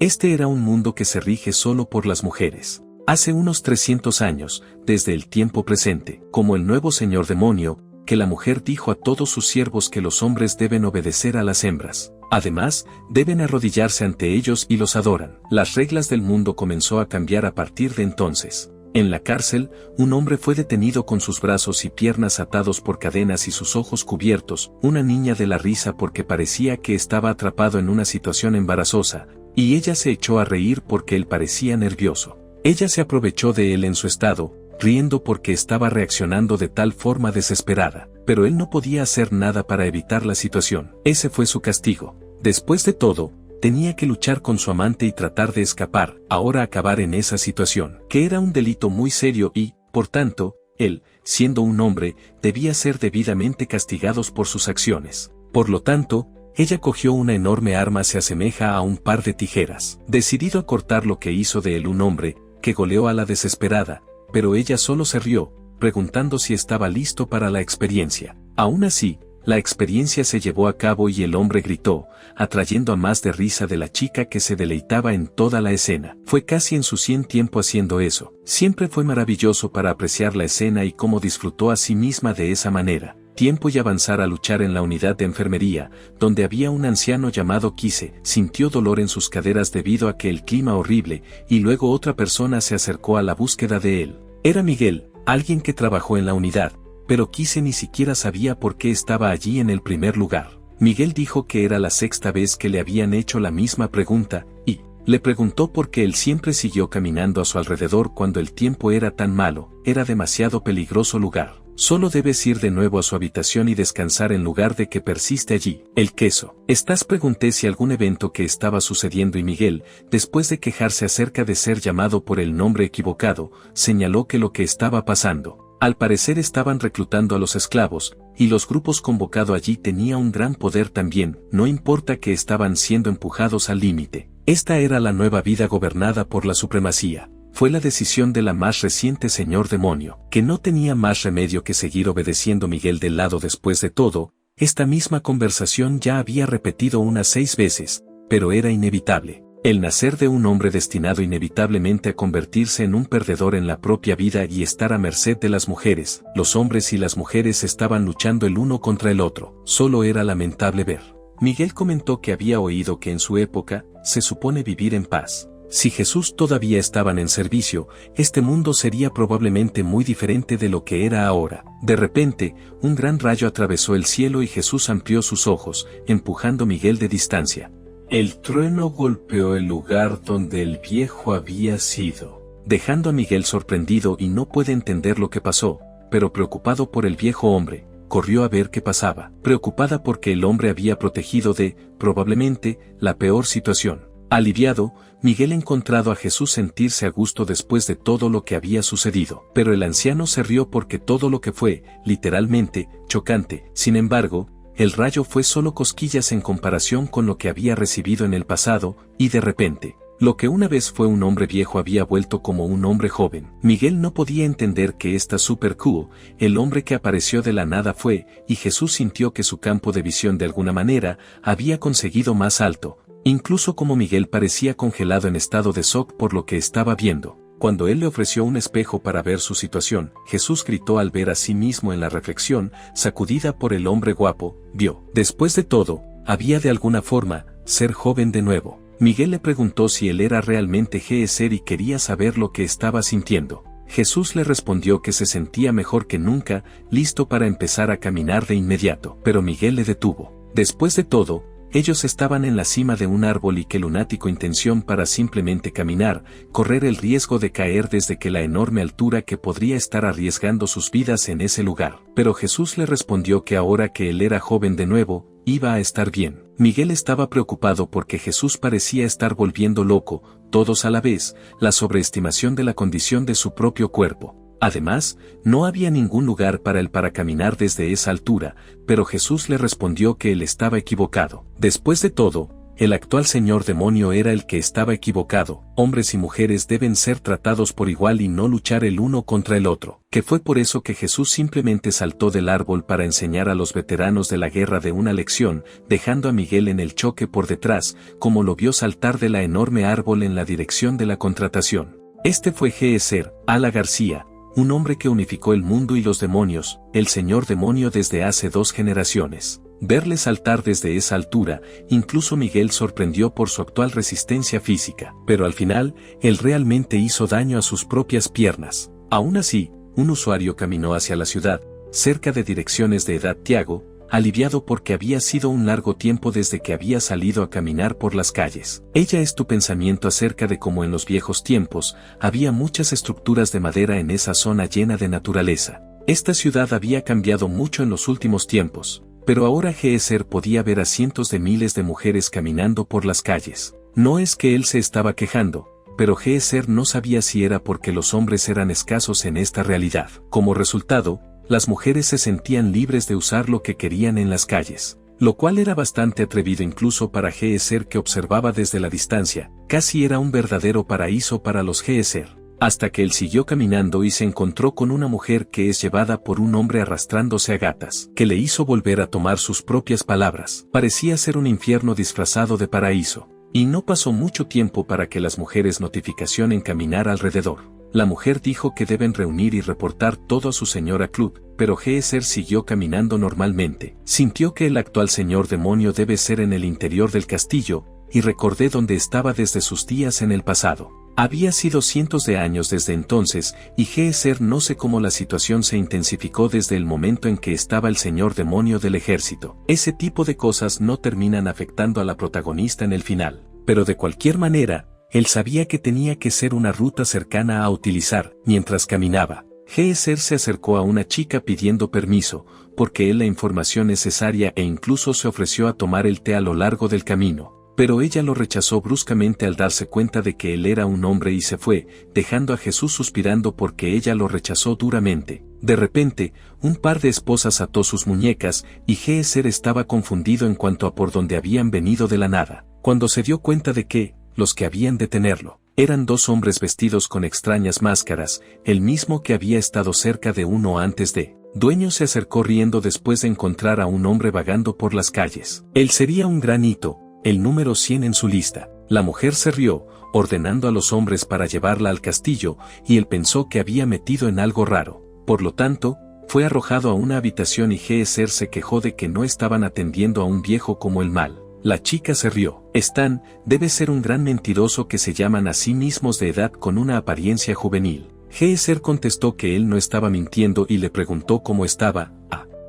Este era un mundo que se rige solo por las mujeres. Hace unos 300 años, desde el tiempo presente, como el nuevo señor demonio, que la mujer dijo a todos sus siervos que los hombres deben obedecer a las hembras. Además, deben arrodillarse ante ellos y los adoran. Las reglas del mundo comenzó a cambiar a partir de entonces. En la cárcel, un hombre fue detenido con sus brazos y piernas atados por cadenas y sus ojos cubiertos, una niña de la risa porque parecía que estaba atrapado en una situación embarazosa, y ella se echó a reír porque él parecía nervioso. Ella se aprovechó de él en su estado, riendo porque estaba reaccionando de tal forma desesperada, pero él no podía hacer nada para evitar la situación. Ese fue su castigo. Después de todo, tenía que luchar con su amante y tratar de escapar, ahora acabar en esa situación, que era un delito muy serio y, por tanto, él, siendo un hombre, debía ser debidamente castigados por sus acciones. Por lo tanto, ella cogió una enorme arma, se asemeja a un par de tijeras, decidido a cortar lo que hizo de él un hombre, que goleó a la desesperada, pero ella solo se rió, preguntando si estaba listo para la experiencia. Aún así, la experiencia se llevó a cabo y el hombre gritó, atrayendo a más de risa de la chica que se deleitaba en toda la escena. Fue casi en su 100 tiempo haciendo eso. Siempre fue maravilloso para apreciar la escena y cómo disfrutó a sí misma de esa manera. Tiempo y avanzar a luchar en la unidad de enfermería, donde había un anciano llamado Quise, sintió dolor en sus caderas debido a que el clima horrible, y luego otra persona se acercó a la búsqueda de él. Era Miguel, alguien que trabajó en la unidad, pero Quise ni siquiera sabía por qué estaba allí en el primer lugar. Miguel dijo que era la sexta vez que le habían hecho la misma pregunta, y le preguntó por qué él siempre siguió caminando a su alrededor cuando el tiempo era tan malo. Era demasiado peligroso lugar. Solo debes ir de nuevo a su habitación y descansar en lugar de que persiste allí. El queso. Pregunté si algún evento que estaba sucediendo y Miguel, después de quejarse acerca de ser llamado por el nombre equivocado, señaló que lo que estaba pasando. Al parecer estaban reclutando a los esclavos, y los grupos convocados allí tenía un gran poder también, no importa que estaban siendo empujados al límite. Esta era la nueva vida gobernada por la supremacía. Fue la decisión de la más reciente señor demonio, que no tenía más remedio que seguir obedeciendo Miguel del lado. Después de todo, esta misma conversación ya había repetido unas 6 veces, pero era inevitable. El nacer de un hombre destinado inevitablemente a convertirse en un perdedor en la propia vida y estar a merced de las mujeres. Los hombres y las mujeres estaban luchando el uno contra el otro. Solo era lamentable ver. Miguel comentó que había oído que en su época, se supone vivir en paz. Si Jesús todavía estaban en servicio, este mundo sería probablemente muy diferente de lo que era ahora. De repente, un gran rayo atravesó el cielo y Jesús amplió sus ojos, empujando a Miguel de distancia. El trueno golpeó el lugar donde el viejo había sido, dejando a Miguel sorprendido y no puede entender lo que pasó, pero preocupado por el viejo hombre, corrió a ver qué pasaba, preocupada porque el hombre había protegido de, probablemente, la peor situación. Aliviado, Miguel encontrado a Jesús sentirse a gusto después de todo lo que había sucedido, pero el anciano se rió porque todo lo que fue, literalmente, chocante. Sin embargo, el rayo fue solo cosquillas en comparación con lo que había recibido en el pasado, y de repente, lo que una vez fue un hombre viejo había vuelto como un hombre joven. Miguel no podía entender que esta super cool, el hombre que apareció de la nada fue, y Jesús sintió que su campo de visión de alguna manera había conseguido más alto, incluso como Miguel parecía congelado en estado de shock por lo que estaba viendo. Cuando él le ofreció un espejo para ver su situación, Jesús gritó al ver a sí mismo en la reflexión, sacudida por el hombre guapo, vio. Después de todo, había de alguna forma, ser joven de nuevo. Miguel le preguntó si él era realmente Geser y quería saber lo que estaba sintiendo. Jesús le respondió que se sentía mejor que nunca, listo para empezar a caminar de inmediato. Pero Miguel le detuvo. Después de todo, ellos estaban en la cima de un árbol y qué lunático intención para simplemente caminar, correr el riesgo de caer desde que la enorme altura que podría estar arriesgando sus vidas en ese lugar. Pero Jesús le respondió que ahora que él era joven de nuevo, iba a estar bien. Miguel estaba preocupado porque Jesús parecía estar volviendo loco, todos a la vez, la sobreestimación de la condición de su propio cuerpo. Además, no había ningún lugar para él para caminar desde esa altura, pero Jesús le respondió que él estaba equivocado. Después de todo, el actual señor demonio era el que estaba equivocado. Hombres y mujeres deben ser tratados por igual y no luchar el uno contra el otro. Que fue por eso que Jesús simplemente saltó del árbol para enseñar a los veteranos de la guerra de una lección, dejando a Miguel en el choque por detrás, como lo vio saltar de la enorme árbol en la dirección de la contratación. Este fue G.E.S.R. Ala García, un hombre que unificó el mundo y los demonios, el señor demonio desde hace 2 generaciones. Verle saltar desde esa altura, incluso Miguel sorprendió por su actual resistencia física, pero al final, él realmente hizo daño a sus propias piernas. Aún así, un usuario caminó hacia la ciudad, cerca de Direcciones de Edad Tiago, aliviado porque había sido un largo tiempo desde que había salido a caminar por las calles. Ella es tu pensamiento acerca de cómo en los viejos tiempos, había muchas estructuras de madera en esa zona llena de naturaleza. Esta ciudad había cambiado mucho en los últimos tiempos, pero ahora G.E.S.R. podía ver a cientos de miles de mujeres caminando por las calles. No es que él se estaba quejando, pero G.E.S.R. no sabía si era porque los hombres eran escasos en esta realidad. Como resultado, las mujeres se sentían libres de usar lo que querían en las calles, lo cual era bastante atrevido incluso para G.E.S.R. que observaba desde la distancia. Casi era un verdadero paraíso para los G.E.S.R. Hasta que él siguió caminando y se encontró con una mujer que es llevada por un hombre arrastrándose a gatas, que le hizo volver a tomar sus propias palabras. Parecía ser un infierno disfrazado de paraíso. Y no pasó mucho tiempo para que las mujeres notificación caminara alrededor. La mujer dijo que deben reunir y reportar todo a su señora Club, pero G.E.S.R. siguió caminando normalmente. Sintió que el actual señor demonio debe ser en el interior del castillo, y recordé dónde estaba desde sus días en el pasado. Había sido cientos de años desde entonces, y G.E.S.R. no sé cómo la situación se intensificó desde el momento en que estaba el señor demonio del ejército. Ese tipo de cosas no terminan afectando a la protagonista en el final, pero de cualquier manera, él sabía que tenía que ser una ruta cercana a utilizar. Mientras caminaba, G.E.S.R. se acercó a una chica pidiendo permiso, porque él la información necesaria e incluso se ofreció a tomar el té a lo largo del camino. Pero ella lo rechazó bruscamente al darse cuenta de que él era un hombre y se fue, dejando a Jesús suspirando porque ella lo rechazó duramente. De repente, un par de esposas ató sus muñecas, y G.E.S.R. estaba confundido en cuanto a por dónde habían venido de la nada, cuando se dio cuenta de que, los que habían de tenerlo, eran 2 hombres vestidos con extrañas máscaras, el mismo que había estado cerca de uno antes de. Dueño se acercó riendo después de encontrar a un hombre vagando por las calles. Él sería un gran hito, el número 100 en su lista. La mujer se rió, ordenando a los hombres para llevarla al castillo, y él pensó que había metido en algo raro. Por lo tanto, fue arrojado a una habitación y G.E.S.R. se quejó de que no estaban atendiendo a un viejo como el mal. La chica se rió. Stan debe ser un gran mentiroso que se llaman a sí mismos de edad con una apariencia juvenil. G.E.S.R. contestó que él no estaba mintiendo y le preguntó cómo estaba,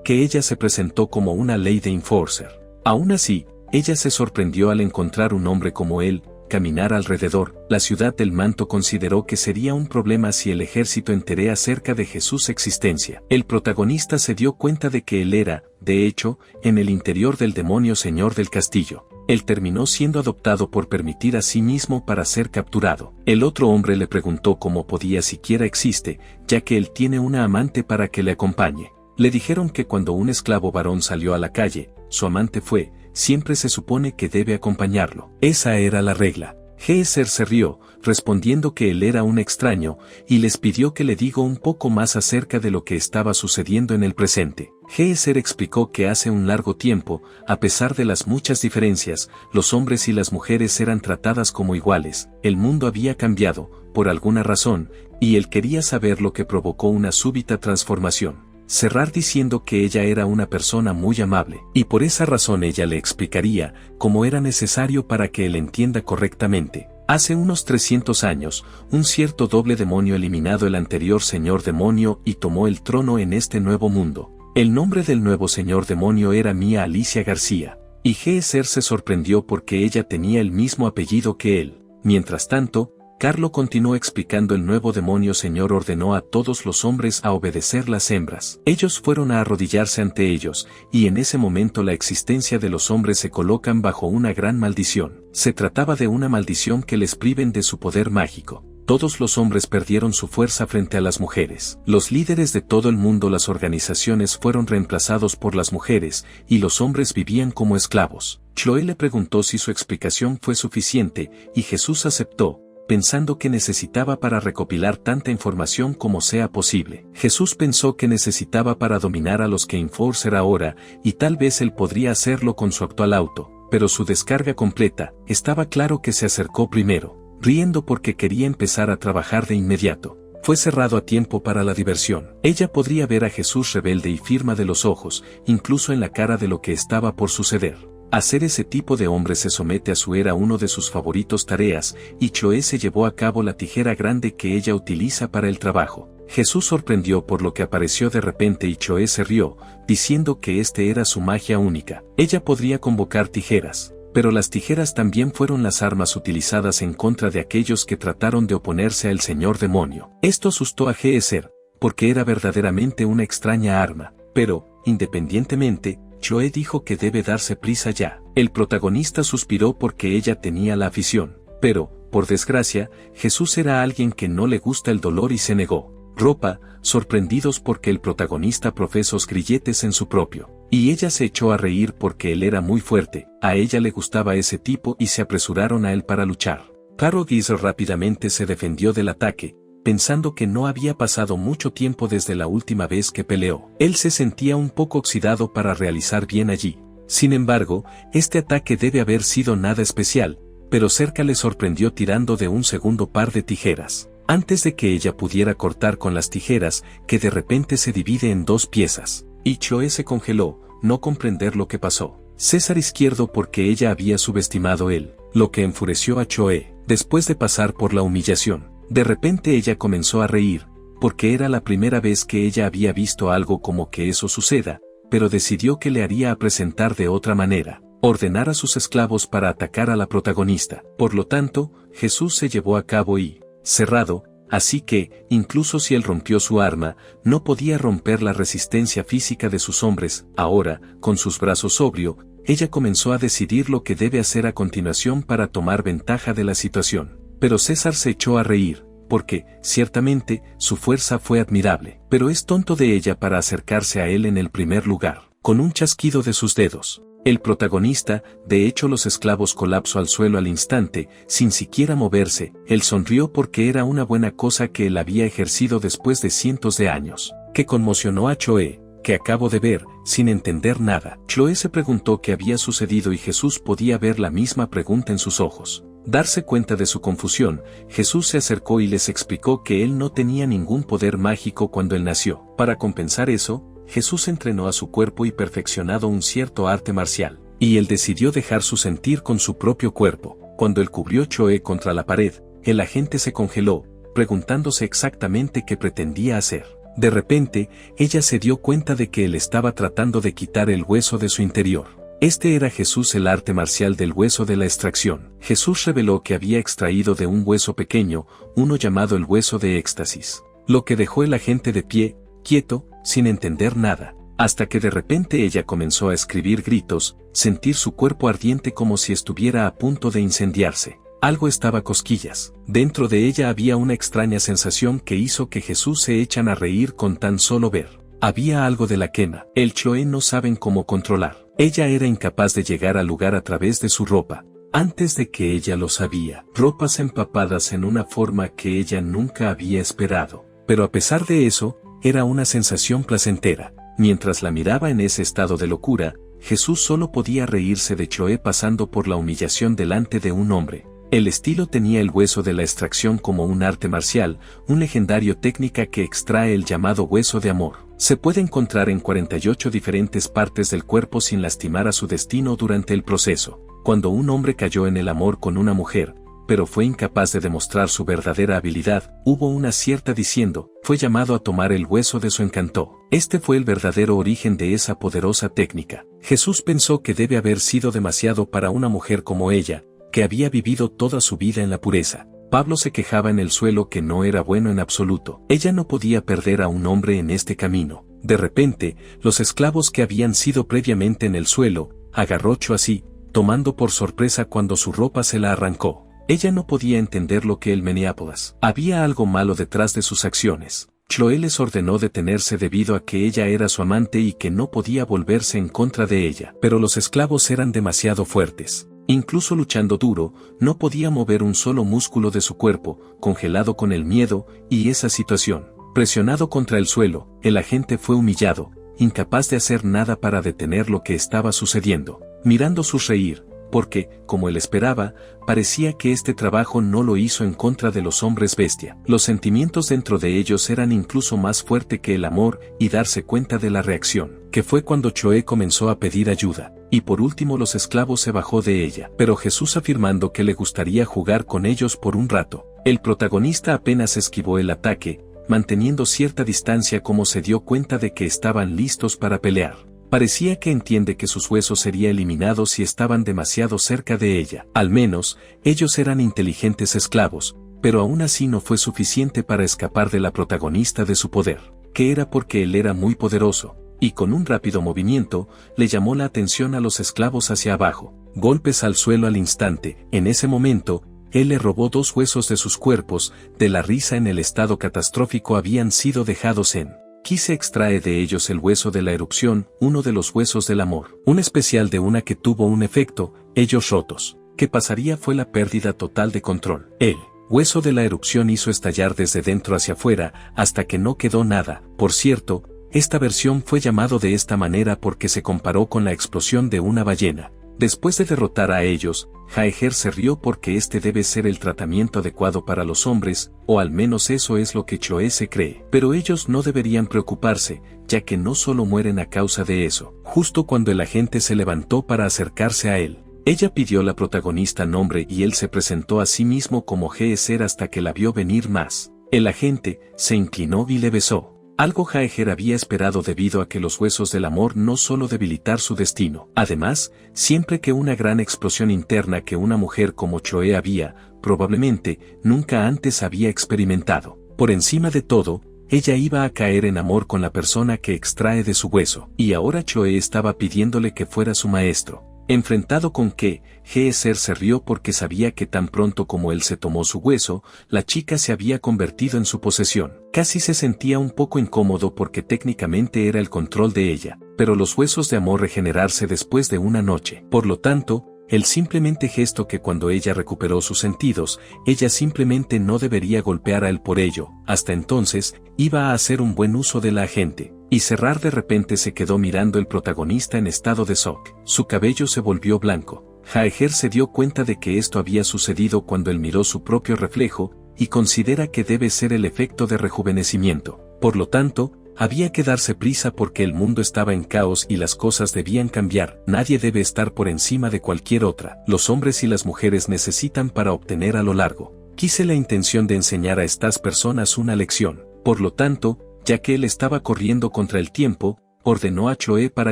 que ella se presentó como una Lady Enforcer. Aún así, ella se sorprendió al encontrar un hombre como él, caminar alrededor. La ciudad del manto consideró que sería un problema si el ejército enteré acerca de Jesús' existencia. El protagonista se dio cuenta de que él era, de hecho, en el interior del demonio señor del castillo. Él terminó siendo adoptado por permitir a sí mismo para ser capturado. El otro hombre le preguntó cómo podía siquiera existe, ya que él tiene una amante para que le acompañe. Le dijeron que cuando un esclavo varón salió a la calle, su amante fue, siempre se supone que debe acompañarlo. Esa era la regla. G.E.S.R. se rió, respondiendo que él era un extraño, y les pidió que le diga un poco más acerca de lo que estaba sucediendo en el presente. G.E.S.R. explicó que hace un largo tiempo, a pesar de las muchas diferencias, los hombres y las mujeres eran tratadas como iguales. El mundo había cambiado, por alguna razón, y él quería saber lo que provocó una súbita transformación. Cerrar diciendo que ella era una persona muy amable, y por esa razón ella le explicaría cómo era necesario para que él entienda correctamente. Hace unos 300 años, un cierto doble demonio eliminado el anterior señor demonio y tomó el trono en este nuevo mundo. El nombre del nuevo señor demonio era Mía Alicia García, y G.E.S.R. se sorprendió porque ella tenía el mismo apellido que él. Mientras tanto, Carlo continuó explicando: el nuevo demonio señor ordenó a todos los hombres a obedecer las hembras. Ellos fueron a arrodillarse ante ellos, y en ese momento la existencia de los hombres se colocan bajo una gran maldición. Se trataba de una maldición que les priven de su poder mágico. Todos los hombres perdieron su fuerza frente a las mujeres. Los líderes de todo el mundo, las organizaciones fueron reemplazados por las mujeres, y los hombres vivían como esclavos. Chloé le preguntó si su explicación fue suficiente, y Jesús aceptó, pensando que necesitaba para recopilar tanta información como sea posible. Jesús pensó que necesitaba para dominar a los que Enforcer ahora, y tal vez él podría hacerlo con su actual auto, pero su descarga completa, estaba claro que se acercó primero, riendo porque quería empezar a trabajar de inmediato. Fue cerrado a tiempo para la diversión. Ella podría ver a Jesús rebelde y firme de los ojos, incluso en la cara de lo que estaba por suceder. Hacer ese tipo de hombre se somete a su era uno de sus favoritos tareas, y Chloé se llevó a cabo la tijera grande que ella utiliza para el trabajo. Jesús sorprendió por lo que apareció de repente y Chloé se rió, diciendo que este era su magia única. Ella podría convocar tijeras, pero las tijeras también fueron las armas utilizadas en contra de aquellos que trataron de oponerse al señor demonio. Esto asustó a Geezer, porque era verdaderamente una extraña arma, pero, independientemente, Chloé dijo que debe darse prisa ya. El protagonista suspiró porque ella tenía la afición, pero, por desgracia, Jesús era alguien que no le gusta el dolor y se negó. Ropa, sorprendidos porque el protagonista profesó grilletes en su propio, y ella se echó a reír porque él era muy fuerte, a ella le gustaba ese tipo y se apresuraron a él para luchar. Claro, Geezer rápidamente se defendió del ataque, pensando que no había pasado mucho tiempo desde la última vez que peleó. Él se sentía un poco oxidado para realizar bien allí. Sin embargo, este ataque debe haber sido nada especial, pero cerca le sorprendió tirando de un segundo par de tijeras. Antes de que ella pudiera cortar con las tijeras, que de repente se divide en dos piezas. Y Chloé se congeló, no comprender lo que pasó. César izquierdo porque ella había subestimado él, lo que enfureció a Chloé, después de pasar por la humillación. De repente ella comenzó a reír, porque era la primera vez que ella había visto algo como que eso suceda, pero decidió que le haría a presentar de otra manera, ordenar a sus esclavos para atacar a la protagonista. Por lo tanto, Jesús se llevó a cabo y, cerrado, así que, incluso si él rompió su arma, no podía romper la resistencia física de sus hombres. Ahora, con sus brazos sobrio, ella comenzó a decidir lo que debe hacer a continuación para tomar ventaja de la situación. Pero César se echó a reír, porque, ciertamente, su fuerza fue admirable. Pero es tonto de ella para acercarse a él en el primer lugar. Con un chasquido de sus dedos, el protagonista, de hecho los esclavos colapsó al suelo al instante, sin siquiera moverse. Él sonrió porque era una buena cosa que él había ejercido después de cientos de años, que conmocionó a Chloé, que acabo de ver, sin entender nada. Chloé se preguntó qué había sucedido y Jesús podía ver la misma pregunta en sus ojos. Darse cuenta de su confusión, Jesús se acercó y les explicó que él no tenía ningún poder mágico cuando él nació. Para compensar eso, Jesús entrenó a su cuerpo y perfeccionado un cierto arte marcial, y él decidió dejar su sentir con su propio cuerpo. Cuando él cubrió Chloé contra la pared, el agente se congeló, preguntándose exactamente qué pretendía hacer. De repente, ella se dio cuenta de que él estaba tratando de quitar el hueso de su interior. Este era Jesús, el arte marcial del hueso de la extracción. Jesús reveló que había extraído de un hueso pequeño, uno llamado el hueso de éxtasis, lo que dejó el agente de pie, quieto, sin entender nada, hasta que de repente ella comenzó a escribir gritos, sentir su cuerpo ardiente como si estuviera a punto de incendiarse. Algo estaba cosquillas. Dentro de ella había una extraña sensación que hizo que Jesús se echan a reír con tan solo ver. Había algo de la quema. El Chloé no saben cómo controlar. Ella era incapaz de llegar al lugar a través de su ropa. Antes de que ella lo sabía, ropas empapadas en una forma que ella nunca había esperado. Pero a pesar de eso, era una sensación placentera. Mientras la miraba en ese estado de locura, Jesús solo podía reírse de Chloé pasando por la humillación delante de un hombre. El estilo tenía el hueso de la extracción como un arte marcial, un legendario técnica que extrae el llamado hueso de amor. Se puede encontrar en 48 diferentes partes del cuerpo sin lastimar a su destino durante el proceso. Cuando un hombre cayó en el amor con una mujer, pero fue incapaz de demostrar su verdadera habilidad, hubo una cierta diciendo, fue llamado a tomar el hueso de su encanto. Este fue el verdadero origen de esa poderosa técnica. Jesús pensó que debe haber sido demasiado para una mujer como ella, que había vivido toda su vida en la pureza. Pablo se quejaba en el suelo que no era bueno en absoluto. Ella no podía perder a un hombre en este camino. De repente, los esclavos que habían sido previamente en el suelo, agarró así, tomando por sorpresa cuando su ropa se la arrancó. Ella no podía entender lo que el Minneapolis. Había algo malo detrás de sus acciones. Chloe les ordenó detenerse debido a que ella era su amante y que no podía volverse en contra de ella. Pero los esclavos eran demasiado fuertes. Incluso luchando duro, no podía mover un solo músculo de su cuerpo, congelado con el miedo y esa situación. Presionado contra el suelo, el agente fue humillado, incapaz de hacer nada para detener lo que estaba sucediendo. Mirándolos reír, porque, como él esperaba, parecía que este trabajo no lo hizo en contra de los hombres bestia. Los sentimientos dentro de ellos eran incluso más fuertes que el amor y darse cuenta de la reacción, que fue cuando Chloe comenzó a pedir ayuda. Y por último los esclavos se bajó de ella. Pero Jesús afirmando que le gustaría jugar con ellos por un rato. El protagonista apenas esquivó el ataque, manteniendo cierta distancia como se dio cuenta de que estaban listos para pelear. Parecía que entiende que sus huesos serían eliminados si estaban demasiado cerca de ella. Al menos, ellos eran inteligentes esclavos, pero aún así no fue suficiente para escapar de la protagonista de su poder, que era porque él era muy poderoso, y con un rápido movimiento, le llamó la atención a los esclavos hacia abajo. Golpes al suelo al instante. En ese momento, él le robó 2 huesos de sus cuerpos, de la risa en el estado catastrófico habían sido dejados en. Se extrae de ellos el hueso de la erupción, uno de los huesos del amor, un especial de una que tuvo un efecto, ellos rotos. Que pasaría fue la pérdida total de control. El hueso de la erupción hizo estallar desde dentro hacia afuera, hasta que no quedó nada. Por cierto, esta versión fue llamado de esta manera porque se comparó con la explosión de una ballena. Después de derrotar a ellos, Jaeger se rió porque este debe ser el tratamiento adecuado para los hombres, o al menos eso es lo que Chloe se cree. Pero ellos no deberían preocuparse, ya que no solo mueren a causa de eso. Justo cuando el agente se levantó para acercarse a él, ella pidió a la protagonista nombre y él se presentó a sí mismo como Jaeger hasta que la vio venir más. El agente se inclinó y le besó. Algo Jaeger había esperado debido a que los huesos del amor no solo debilitar su destino. Además, siempre que una gran explosión interna que una mujer como Chloe había, probablemente, nunca antes había experimentado. Por encima de todo, ella iba a caer en amor con la persona que extrae de su hueso. Y ahora Chloe estaba pidiéndole que fuera su maestro. Enfrentado con que, Jaeger se rió porque sabía que tan pronto como él se tomó su hueso, la chica se había convertido en su posesión. Casi se sentía un poco incómodo porque técnicamente era el control de ella, pero los huesos de amor regenerarse después de una noche. Por lo tanto, el simplemente gesto que cuando ella recuperó sus sentidos, ella simplemente no debería golpear a él por ello. Hasta entonces, iba a hacer un buen uso de la agente. Y cerrar de repente se quedó mirando el protagonista en estado de shock. Su cabello se volvió blanco. Jaeger se dio cuenta de que esto había sucedido cuando él miró su propio reflejo, y considera que debe ser el efecto de rejuvenecimiento. Por lo tanto, había que darse prisa porque el mundo estaba en caos y las cosas debían cambiar. Nadie debe estar por encima de cualquier otra. Los hombres y las mujeres necesitan para obtener a lo largo. Quise la intención de enseñar a estas personas una lección. Por lo tanto, ya que él estaba corriendo contra el tiempo, ordenó a Chloe para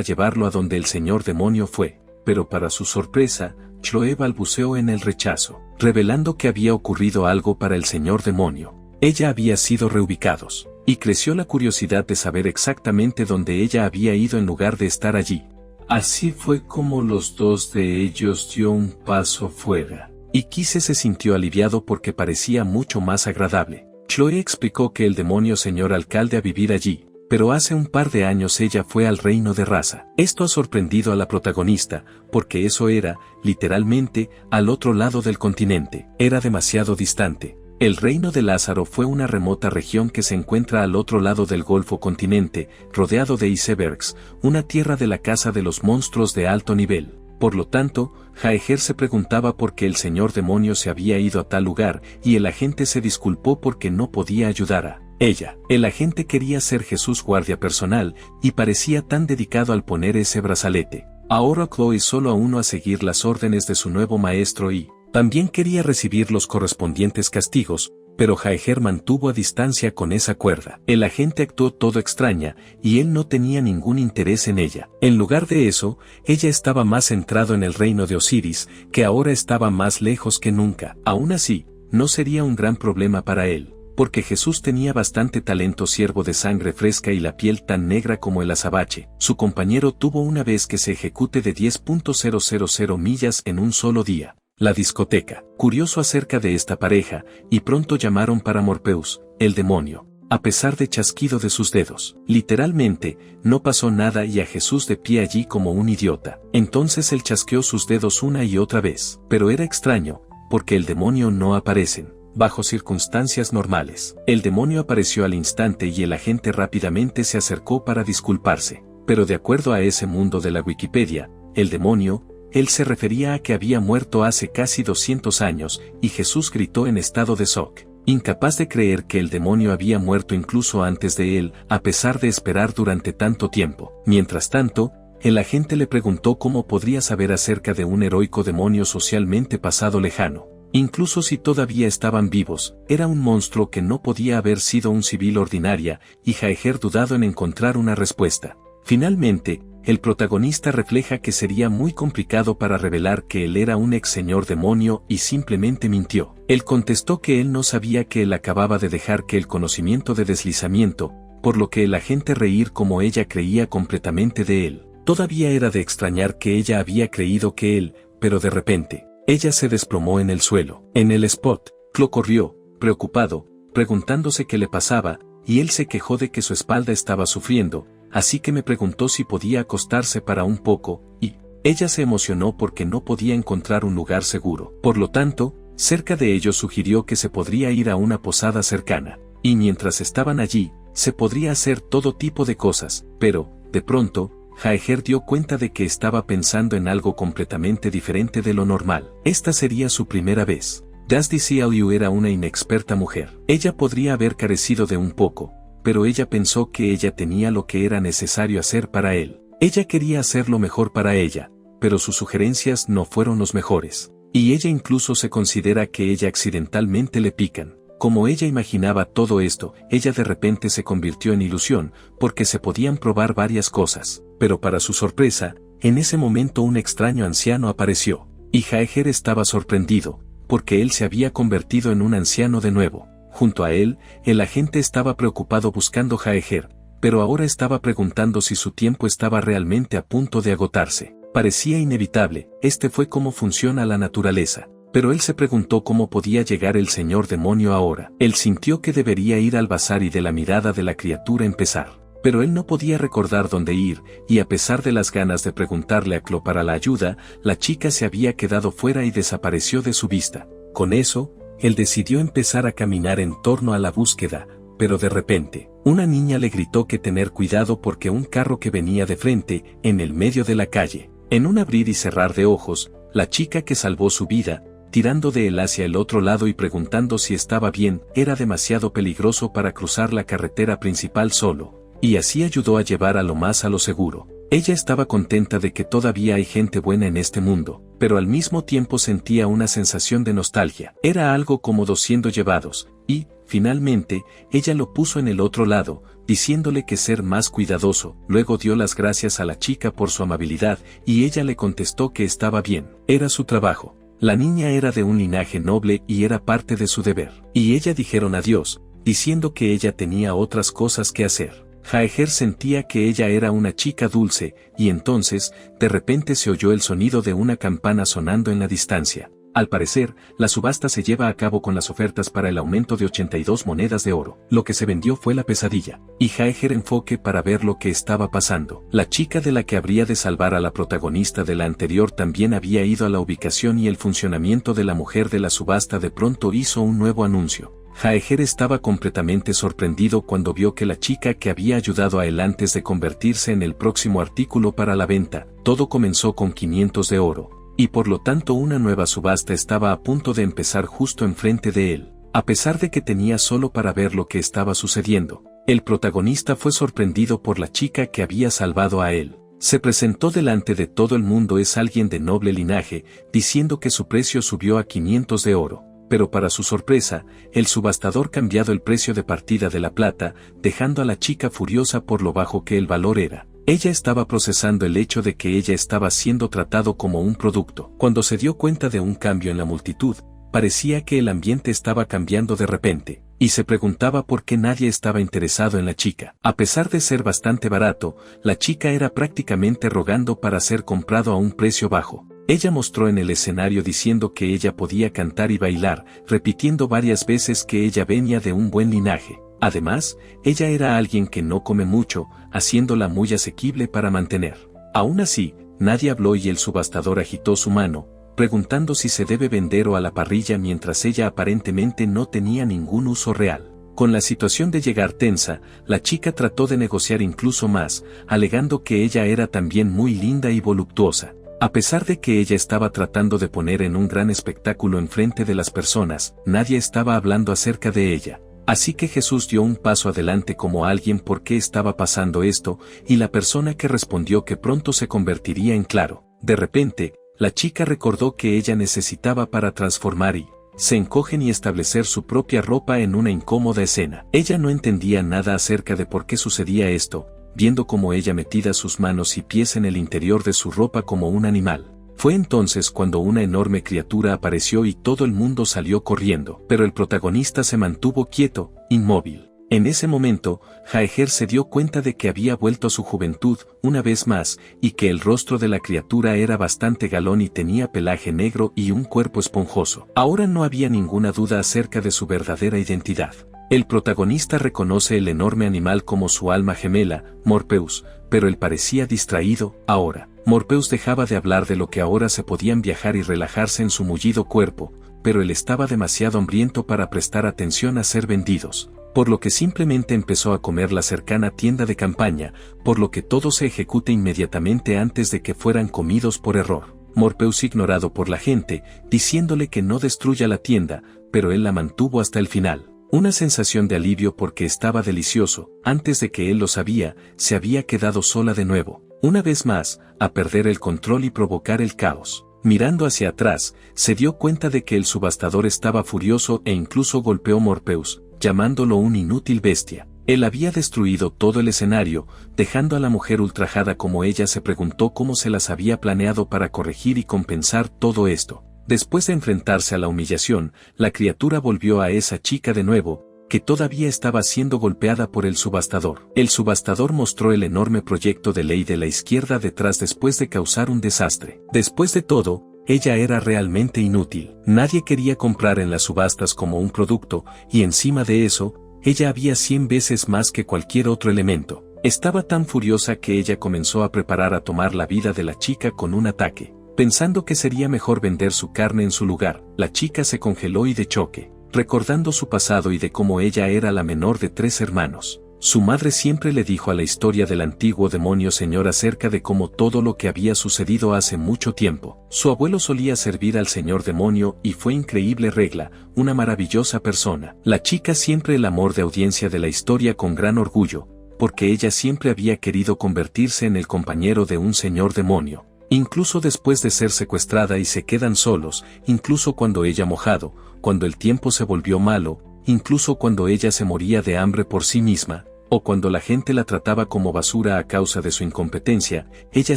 llevarlo a donde el señor demonio fue, pero para su sorpresa, Chloe balbuceó en el rechazo, revelando que había ocurrido algo para el señor demonio. Ella había sido reubicados, y creció la curiosidad de saber exactamente dónde ella había ido en lugar de estar allí. Así fue como los dos de ellos dio un paso fuera, y Kise se sintió aliviado porque parecía mucho más agradable. Chloe explicó que el demonio señor alcalde a vivir allí, pero hace un par de años ella fue al reino de raza. Esto ha sorprendido a la protagonista, porque eso era, literalmente, al otro lado del continente. Era demasiado distante. El reino de Lázaro fue una remota región que se encuentra al otro lado del Golfo continente, rodeado de icebergs, una tierra de la caza de los monstruos de alto nivel. Por lo tanto, Jaeger se preguntaba por qué el señor demonio se había ido a tal lugar, y el agente se disculpó porque no podía ayudar a ella. El agente quería ser Jesús guardia personal, y parecía tan dedicado al poner ese brazalete. Ahora Chloe solo aún a seguir las órdenes de su nuevo maestro y también quería recibir los correspondientes castigos, pero Jaeger mantuvo a distancia con esa cuerda. El agente actuó todo extraña, y él no tenía ningún interés en ella. En lugar de eso, ella estaba más centrado en el reino de Osiris, que ahora estaba más lejos que nunca. Aún así, no sería un gran problema para él, porque Jesús tenía bastante talento, siervo de sangre fresca y la piel tan negra como el azabache. Su compañero tuvo una vez que se ejecute de 10.000 millas en un solo día. La discoteca, curioso acerca de esta pareja, y pronto llamaron para Morpheus, el demonio. a pesar de chasquido de sus dedos. Literalmente, no pasó nada y a Jesús de pie allí como un idiota. Entonces él chasqueó sus dedos una y otra vez. Pero era extraño, porque el demonio no aparecen bajo circunstancias normales. El demonio apareció al instante y el agente rápidamente se acercó para disculparse. Pero de acuerdo a ese mundo de la Wikipedia, el demonio, él se refería a que había muerto hace casi 200 años, y Jesús gritó en estado de shock, incapaz de creer que el demonio había muerto incluso antes de él, a pesar de esperar durante tanto tiempo. Mientras tanto, el agente le preguntó cómo podría saber acerca de un heroico demonio socialmente pasado lejano. Incluso si todavía estaban vivos, era un monstruo que no podía haber sido un civil ordinaria, y Jaeger dudado en encontrar una respuesta. Finalmente, el protagonista refleja que sería muy complicado para revelar que él era un ex señor demonio y simplemente mintió. Él contestó que él no sabía que él acababa de dejar que el conocimiento de deslizamiento, por lo que el agente reír como ella creía completamente de él. Todavía era de extrañar que ella había creído que él, pero de repente, ella se desplomó en el suelo. En el spot, Chloe corrió, preocupado, preguntándose qué le pasaba, y él se quejó de que su espalda estaba sufriendo, así que me preguntó si podía acostarse para un poco, y ella se emocionó porque no podía encontrar un lugar seguro. Por lo tanto, cerca de ellos sugirió que se podría ir a una posada cercana, y mientras estaban allí, se podría hacer todo tipo de cosas, pero, de pronto, Jaeger dio cuenta de que estaba pensando en algo completamente diferente de lo normal. Esta sería su primera vez. Dusty Liu era una inexperta mujer. Ella podría haber carecido de un poco, pero ella pensó que ella tenía lo que era necesario hacer para él. Ella quería hacer lo mejor para ella, pero sus sugerencias no fueron los mejores. Y ella incluso se considera que ella accidentalmente le pican. Como ella imaginaba todo esto, ella de repente se convirtió en ilusión, porque se podían probar varias cosas. Pero para su sorpresa, en ese momento un extraño anciano apareció. Y Jaeger estaba sorprendido, porque él se había convertido en un anciano de nuevo. Junto a él, el agente estaba preocupado buscando Jaeger, pero ahora estaba preguntando si su tiempo estaba realmente a punto de agotarse. Parecía inevitable, fue cómo funciona la naturaleza. Pero él se preguntó cómo podía llegar el señor demonio ahora. Él sintió que debería ir al bazar y de la mirada de la criatura empezar. Pero él no podía recordar dónde ir, y a pesar de las ganas de preguntarle a Chloe para la ayuda, la chica se había quedado fuera y desapareció de su vista. Con eso, él decidió empezar a caminar en torno a la búsqueda, pero de repente, una niña le gritó que tener cuidado porque un carro que venía de frente, en el medio de la calle. En un abrir y cerrar de ojos, la chica que salvó su vida, tirando de él hacia el otro lado y preguntando si estaba bien, era demasiado peligroso para cruzar la carretera principal solo, y así ayudó a llevar a lo seguro. Ella estaba contenta de que todavía hay gente buena en este mundo, pero al mismo tiempo sentía una sensación de nostalgia. Era algo como siendo llevados, y, finalmente, ella lo puso en el otro lado, diciéndole que ser más cuidadoso. Luego dio las gracias a la chica por su amabilidad, y ella le contestó que estaba bien, era su trabajo. La niña era de un linaje noble y era parte de su deber. Y ella dijeron adiós, diciendo que ella tenía otras cosas que hacer. Jaeger sentía que ella era una chica dulce, y entonces, de repente se oyó el sonido de una campana sonando en la distancia. Al parecer, la subasta se lleva a cabo con las ofertas para el aumento de 82 monedas de oro. Lo que se vendió fue la pesadilla, y Jaeger enfoque para ver lo que estaba pasando. La chica de la que habría de salvar a la protagonista de la anterior también había ido a la ubicación y el funcionamiento de la mujer de la subasta de pronto hizo un nuevo anuncio. Jaeger estaba completamente sorprendido cuando vio que la chica que había ayudado a él antes de convertirse en el próximo artículo para la venta, todo comenzó con 500 de oro. Y por lo tanto una nueva subasta estaba a punto de empezar justo enfrente de él. A pesar de que tenía solo para ver lo que estaba sucediendo, el protagonista fue sorprendido por la chica que había salvado a él. Se presentó delante de todo el mundo, es alguien de noble linaje, diciendo que su precio subió a 500 de oro. Pero para su sorpresa, el subastador cambiado el precio de partida de la plata, dejando a la chica furiosa por lo bajo que el valor era. Ella estaba procesando el hecho de que ella estaba siendo tratado como un producto. Cuando se dio cuenta de un cambio en la multitud, parecía que el ambiente estaba cambiando de repente, y se preguntaba por qué nadie estaba interesado en la chica. A pesar de ser bastante barato, la chica era prácticamente rogando para ser comprado a un precio bajo. Ella mostró en el escenario diciendo que ella podía cantar y bailar, repitiendo varias veces que ella venía de un buen linaje. Además, ella era alguien que no come mucho, haciéndola muy asequible para mantener. Aún así, nadie habló y el subastador agitó su mano, preguntando si se debe vender o a la parrilla mientras ella aparentemente no tenía ningún uso real. Con la situación de llegar tensa, la chica trató de negociar incluso más, alegando que ella era también muy linda y voluptuosa. A pesar de que ella estaba tratando de poner en un gran espectáculo enfrente de las personas, nadie estaba hablando acerca de ella. Así que Jesús dio un paso adelante como alguien por qué estaba pasando esto, y la persona que respondió que pronto se convertiría en claro. De repente, la chica recordó que ella necesitaba para transformar y se encogen y establecer su propia ropa en una incómoda escena. Ella no entendía nada acerca de por qué sucedía esto, viendo cómo ella metía sus manos y pies en el interior de su ropa como un animal. Fue entonces cuando una enorme criatura apareció y todo el mundo salió corriendo, pero el protagonista se mantuvo quieto, inmóvil. En ese momento, Jaeger se dio cuenta de que había vuelto a su juventud, una vez más, y que el rostro de la criatura era bastante galón y tenía pelaje negro y un cuerpo esponjoso. Ahora no había ninguna duda acerca de su verdadera identidad. El protagonista reconoce el enorme animal como su alma gemela, Morpheus, pero él parecía distraído. Ahora, Morpheus dejaba de hablar de lo que ahora se podían viajar y relajarse en su mullido cuerpo, pero él estaba demasiado hambriento para prestar atención a ser vendidos, por lo que simplemente empezó a comer la cercana tienda de campaña, por lo que todo se ejecute inmediatamente antes de que fueran comidos por error. Morpheus ignorado por la gente, diciéndole que no destruya la tienda, pero él la mantuvo hasta el final. Una sensación de alivio porque estaba delicioso, antes de que él lo sabía, se había quedado sola de nuevo, una vez más, a perder el control y provocar el caos. Mirando hacia atrás, se dio cuenta de que el subastador estaba furioso e incluso golpeó a Morpheus, llamándolo un inútil bestia. Él había destruido todo el escenario, dejando a la mujer ultrajada como ella se preguntó cómo se las había planeado para corregir y compensar todo esto. Después de enfrentarse a la humillación, la criatura volvió a esa chica de nuevo, que todavía estaba siendo golpeada por el subastador. El subastador mostró el enorme proyecto de ley de la izquierda detrás después de causar un desastre. Después de todo, ella era realmente inútil. Nadie quería comprar en las subastas como un producto, y encima de eso, ella había 100 veces más que cualquier otro elemento. Estaba tan furiosa que ella comenzó a preparar a tomar la vida de la chica con un ataque. Pensando que sería mejor vender su carne en su lugar, la chica se congeló y de choque, recordando su pasado y de cómo ella era la menor de 3 hermanos. Su madre siempre le dijo a la historia del antiguo demonio señor acerca de cómo todo lo que había sucedido hace mucho tiempo. Su abuelo solía servir al señor demonio y fue increíble regla, una maravillosa persona. La chica siempre el amor de audiencia de la historia con gran orgullo, porque ella siempre había querido convertirse en el compañero de un señor demonio. Incluso después de ser secuestrada y se quedan solos, incluso cuando ella mojado, cuando el tiempo se volvió malo, incluso cuando ella se moría de hambre por sí misma, o cuando la gente la trataba como basura a causa de su incompetencia, ella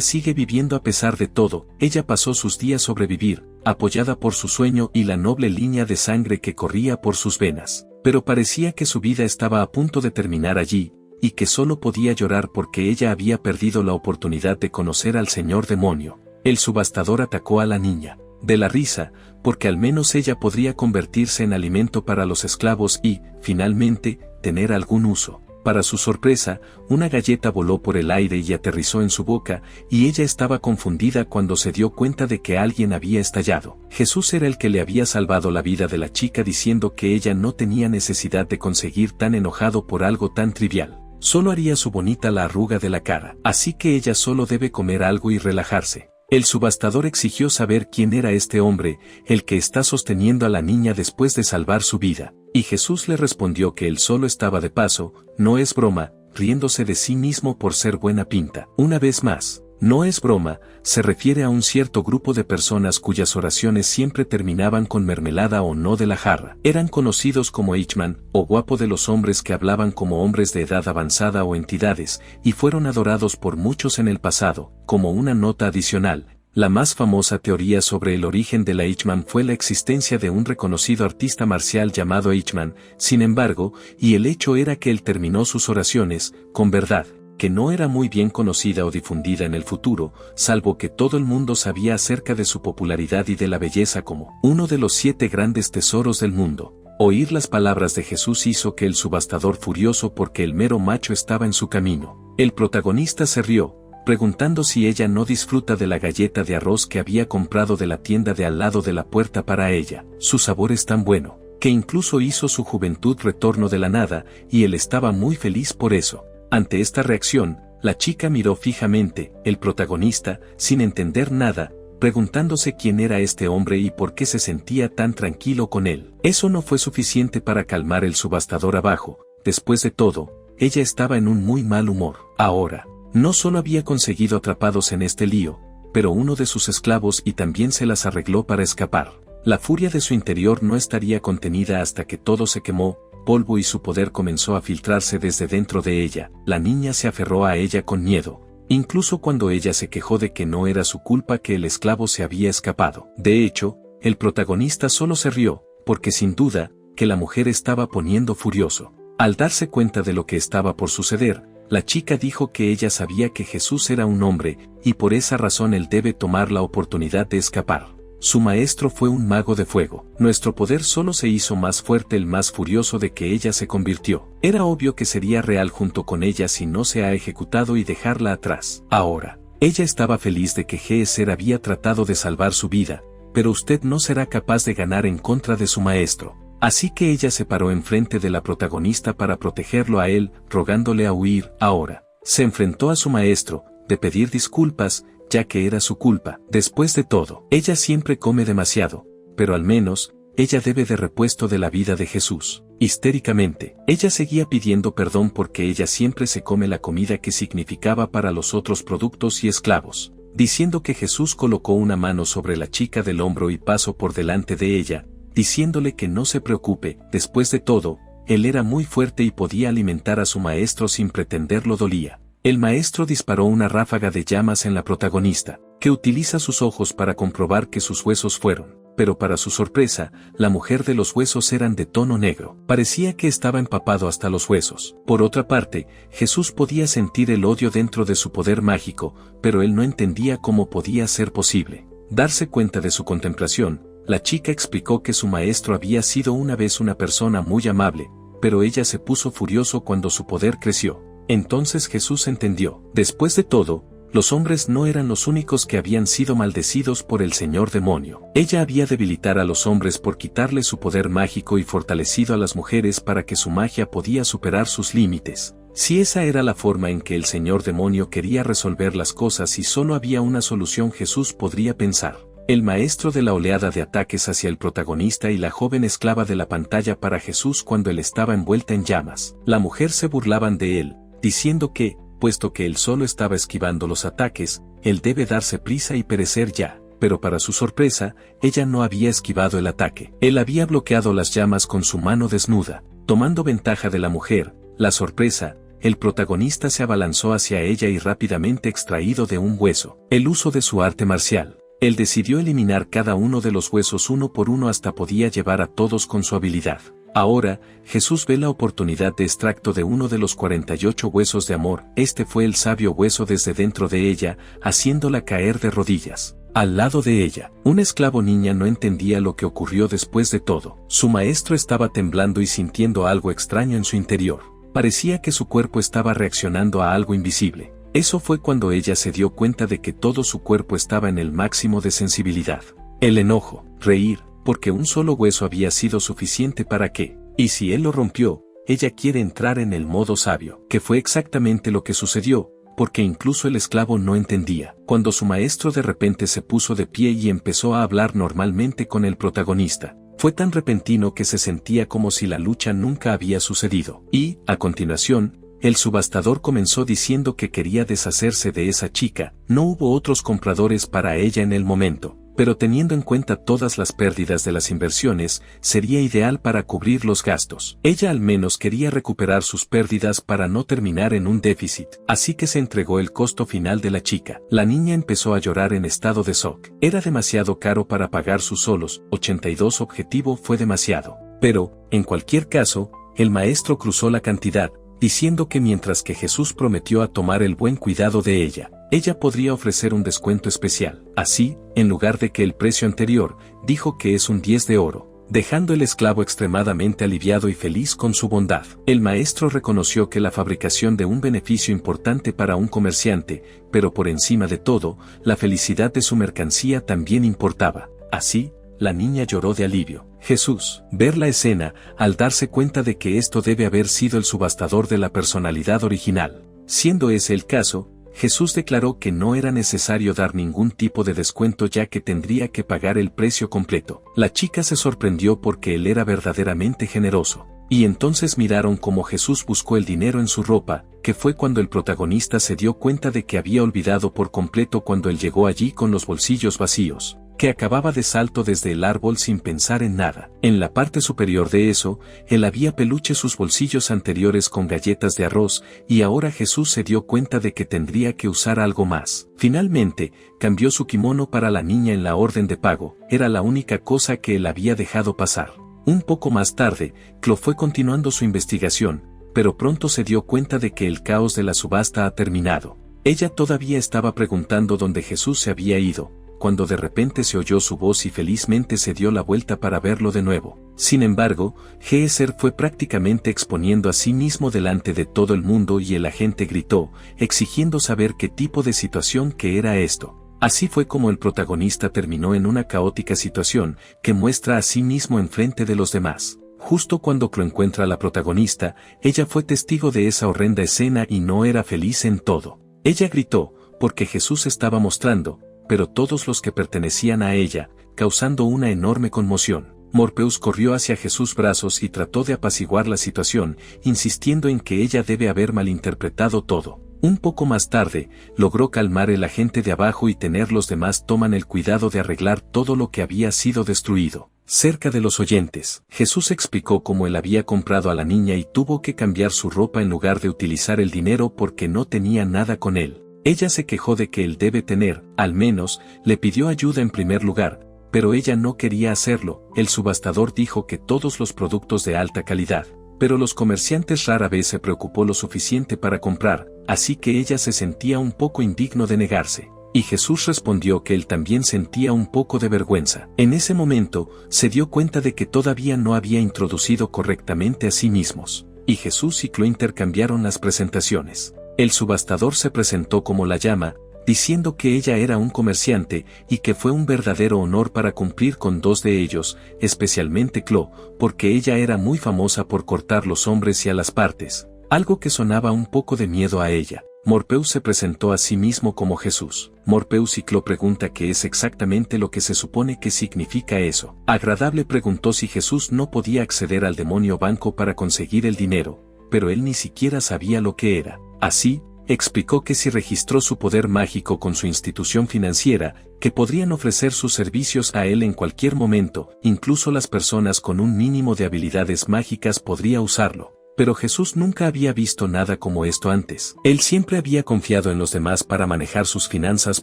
sigue viviendo a pesar de todo. Ella pasó sus días sobrevivir, apoyada por su sueño y la noble línea de sangre que corría por sus venas. Pero parecía que su vida estaba a punto de terminar allí, y que solo podía llorar porque ella había perdido la oportunidad de conocer al señor demonio. El subastador atacó a la niña, de la risa, porque al menos ella podría convertirse en alimento para los esclavos y, finalmente, tener algún uso. Para su sorpresa, una galleta voló por el aire y aterrizó en su boca, y ella estaba confundida cuando se dio cuenta de que alguien había estallado. Jesús era el que le había salvado la vida de la chica diciendo que ella no tenía necesidad de conseguir tan enojado por algo tan trivial. Solo haría su bonita la arruga de la cara, así que ella solo debe comer algo y relajarse. El subastador exigió saber quién era este hombre, el que está sosteniendo a la niña después de salvar su vida, y Jesús le respondió que él solo estaba de paso, no es broma, riéndose de sí mismo por ser buena pinta. Una vez más, no es broma, se refiere a un cierto grupo de personas cuyas oraciones siempre terminaban con mermelada o no de la jarra. Eran conocidos como Eichmann, o guapo de los hombres que hablaban como hombres de edad avanzada o entidades, y fueron adorados por muchos en el pasado. Como una nota adicional, la más famosa teoría sobre el origen de la Eichmann fue la existencia de un reconocido artista marcial llamado Eichmann, sin embargo, y el hecho era que él terminó sus oraciones, con verdad, que no era muy bien conocida o difundida en el futuro, salvo que todo el mundo sabía acerca de su popularidad y de la belleza como uno de los 7 grandes tesoros del mundo. Oír las palabras de Jesús hizo que el subastador furioso porque el mero macho estaba en su camino. El protagonista se rió, preguntando si ella no disfruta de la galleta de arroz que había comprado de la tienda de al lado de la puerta para ella. Su sabor es tan bueno, que incluso hizo su juventud retorno de la nada, y él estaba muy feliz por eso. Ante esta reacción, la chica miró fijamente, el protagonista, sin entender nada, preguntándose quién era este hombre y por qué se sentía tan tranquilo con él. Eso no fue suficiente para calmar el subastador abajo. Después de todo, ella estaba en un muy mal humor. Ahora, no solo había conseguido atrapados en este lío, pero uno de sus esclavos y también se las arregló para escapar. La furia de su interior no estaría contenida hasta que todo se quemó, polvo y su poder comenzó a filtrarse desde dentro de ella. La niña se aferró a ella con miedo, incluso cuando ella se quejó de que no era su culpa que el esclavo se había escapado. De hecho, el protagonista solo se rió, porque sin duda, que la mujer estaba poniendo furioso. Al darse cuenta de lo que estaba por suceder, la chica dijo que ella sabía que Jesús era un hombre, y por esa razón él debe tomar la oportunidad de escapar. Su maestro fue un mago de fuego. Nuestro poder solo se hizo más fuerte el más furioso de que ella se convirtió. Era obvio que sería real junto con ella si no se ha ejecutado y dejarla atrás. Ahora, ella estaba feliz de que Geezer había tratado de salvar su vida, pero usted no será capaz de ganar en contra de su maestro. Así que ella se paró enfrente de la protagonista para protegerlo a él, rogándole a huir. Ahora, se enfrentó a su maestro, de pedir disculpas, ya que era su culpa. Después de todo, ella siempre come demasiado, pero al menos, ella debe de repuesto de la vida de Jesús. Histéricamente, ella seguía pidiendo perdón porque ella siempre se come la comida que significaba para los otros productos y esclavos, diciendo que Jesús colocó una mano sobre la chica del hombro y pasó por delante de ella, diciéndole que no se preocupe. Después de todo, él era muy fuerte y podía alimentar a su maestro sin pretenderlo dolía. El maestro disparó una ráfaga de llamas en la protagonista, que utiliza sus ojos para comprobar que sus huesos fueron, pero para su sorpresa, la mujer de los huesos eran de tono negro. Parecía que estaba empapado hasta los huesos. Por otra parte, Jesús podía sentir el odio dentro de su poder mágico, pero él no entendía cómo podía ser posible. Darse cuenta de su contemplación, la chica explicó que su maestro había sido una vez una persona muy amable, pero ella se puso furioso cuando su poder creció. Entonces Jesús entendió. Después de todo, los hombres no eran los únicos que habían sido maldecidos por el señor demonio. Ella había debilitar a los hombres por quitarle su poder mágico y fortalecido a las mujeres para que su magia podía superar sus límites. Si esa era la forma en que el señor demonio quería resolver las cosas y solo había una solución, Jesús podría pensar. El maestro de la oleada de ataques hacia el protagonista y la joven esclava de la pantalla para Jesús cuando él estaba envuelta en llamas. La mujer se burlaban de él, diciendo que, puesto que él solo estaba esquivando los ataques, él debe darse prisa y perecer ya. Pero para su sorpresa, ella no había esquivado el ataque. Él había bloqueado las llamas con su mano desnuda. Tomando ventaja de la mujer, la sorpresa, el protagonista se abalanzó hacia ella y rápidamente extraído de un hueso. El uso de su arte marcial. Él decidió eliminar cada uno de los huesos uno por uno hasta podía llevar a todos con su habilidad. Ahora, Jesús ve la oportunidad de extracto de uno de los 48 huesos de amor. Este fue el sabio hueso desde dentro de ella, haciéndola caer de rodillas. Al lado de ella, un esclavo niña no entendía lo que ocurrió después de todo. Su maestro estaba temblando y sintiendo algo extraño en su interior. Parecía que su cuerpo estaba reaccionando a algo invisible. Eso fue cuando ella se dio cuenta de que todo su cuerpo estaba en el máximo de sensibilidad. El enojo, reír, porque un solo hueso había sido suficiente para que, y si él lo rompió, ella quiere entrar en el modo sabio, que fue exactamente lo que sucedió, porque incluso el esclavo no entendía. Cuando su maestro de repente se puso de pie y empezó a hablar normalmente con el protagonista, fue tan repentino que se sentía como si la lucha nunca había sucedido. Y, a continuación, el subastador comenzó diciendo que quería deshacerse de esa chica. No hubo otros compradores para ella en el momento, pero teniendo en cuenta todas las pérdidas de las inversiones, sería ideal para cubrir los gastos. Ella al menos quería recuperar sus pérdidas para no terminar en un déficit, así que se entregó el costo final de la chica. La niña empezó a llorar en estado de shock. Era demasiado caro para pagar sus solos, 82 objetivo fue demasiado. Pero, en cualquier caso, el maestro cruzó la cantidad, diciendo que mientras que Jesús prometió a tomar el buen cuidado de ella podría ofrecer un descuento especial. Así, en lugar de que el precio anterior, dijo que es un 10 de oro. dejando el esclavo extremadamente aliviado y feliz con su bondad. El maestro reconoció que la fabricación de un beneficio importante para un comerciante, pero por encima de todo, la felicidad de su mercancía también importaba. Así, la niña lloró de alivio. Jesús, ver la escena, al darse cuenta de que esto debe haber sido el subastador de la personalidad original. Siendo ese el caso, Jesús declaró que no era necesario dar ningún tipo de descuento ya que tendría que pagar el precio completo. La chica se sorprendió porque él era verdaderamente generoso. Y entonces miraron cómo Jesús buscó el dinero en su ropa, que fue cuando el protagonista se dio cuenta de que había olvidado por completo cuando él llegó allí con los bolsillos vacíos, que acababa de salto desde el árbol sin pensar en nada. En la parte superior de eso, él había peluche sus bolsillos anteriores con galletas de arroz, y ahora Jesús se dio cuenta de que tendría que usar algo más. Finalmente, cambió su kimono para la niña en la orden de pago, era la única cosa que él había dejado pasar. Un poco más tarde, Chloe fue continuando su investigación, pero pronto se dio cuenta de que el caos de la subasta ha terminado. Ella todavía estaba preguntando dónde Jesús se había ido, cuando de repente se oyó su voz y felizmente se dio la vuelta para verlo de nuevo. Sin embargo, Geezer fue prácticamente exponiendo a sí mismo delante de todo el mundo y el agente gritó, exigiendo saber qué tipo de situación que era esto. Así fue como el protagonista terminó en una caótica situación que muestra a sí mismo enfrente de los demás. Justo cuando Chloe encuentra a la protagonista, ella fue testigo de esa horrenda escena y no era feliz en todo. Ella gritó, porque Jesús estaba mostrando, pero todos los que pertenecían a ella, causando una enorme conmoción. Morpheus corrió hacia Jesús brazos y trató de apaciguar la situación, insistiendo en que ella debe haber malinterpretado todo. Un poco más tarde, logró calmar el agente de abajo y tener los demás toman el cuidado de arreglar todo lo que había sido destruido. Cerca de los oyentes, Jesús explicó cómo él había comprado a la niña y tuvo que cambiar su ropa en lugar de utilizar el dinero porque no tenía nada con él. Ella se quejó de que él debe tener, al menos, le pidió ayuda en primer lugar, pero ella no quería hacerlo. El subastador dijo que todos los productos de alta calidad, pero los comerciantes rara vez se preocupó lo suficiente para comprar, así que ella se sentía un poco indigno de negarse. Y Jesús respondió que él también sentía un poco de vergüenza. En ese momento, se dio cuenta de que todavía no había introducido correctamente a sí mismos. Y Jesús y Chloe intercambiaron las presentaciones. El subastador se presentó como la llama, diciendo que ella era un comerciante y que fue un verdadero honor para cumplir con dos de ellos, especialmente Chloe, porque ella era muy famosa por cortar los hombres y a las partes, algo que sonaba un poco de miedo a ella. Morpheus se presentó a sí mismo como Jesús. Morpheus y Chloe pregunta qué es exactamente lo que se supone que significa eso. Agradable preguntó si Jesús no podía acceder al demonio banco para conseguir el dinero, pero él ni siquiera sabía lo que era. Así, explicó que si registró su poder mágico con su institución financiera, que podrían ofrecer sus servicios a él en cualquier momento, incluso las personas con un mínimo de habilidades mágicas podría usarlo. Pero Jesús nunca había visto nada como esto antes. Él siempre había confiado en los demás para manejar sus finanzas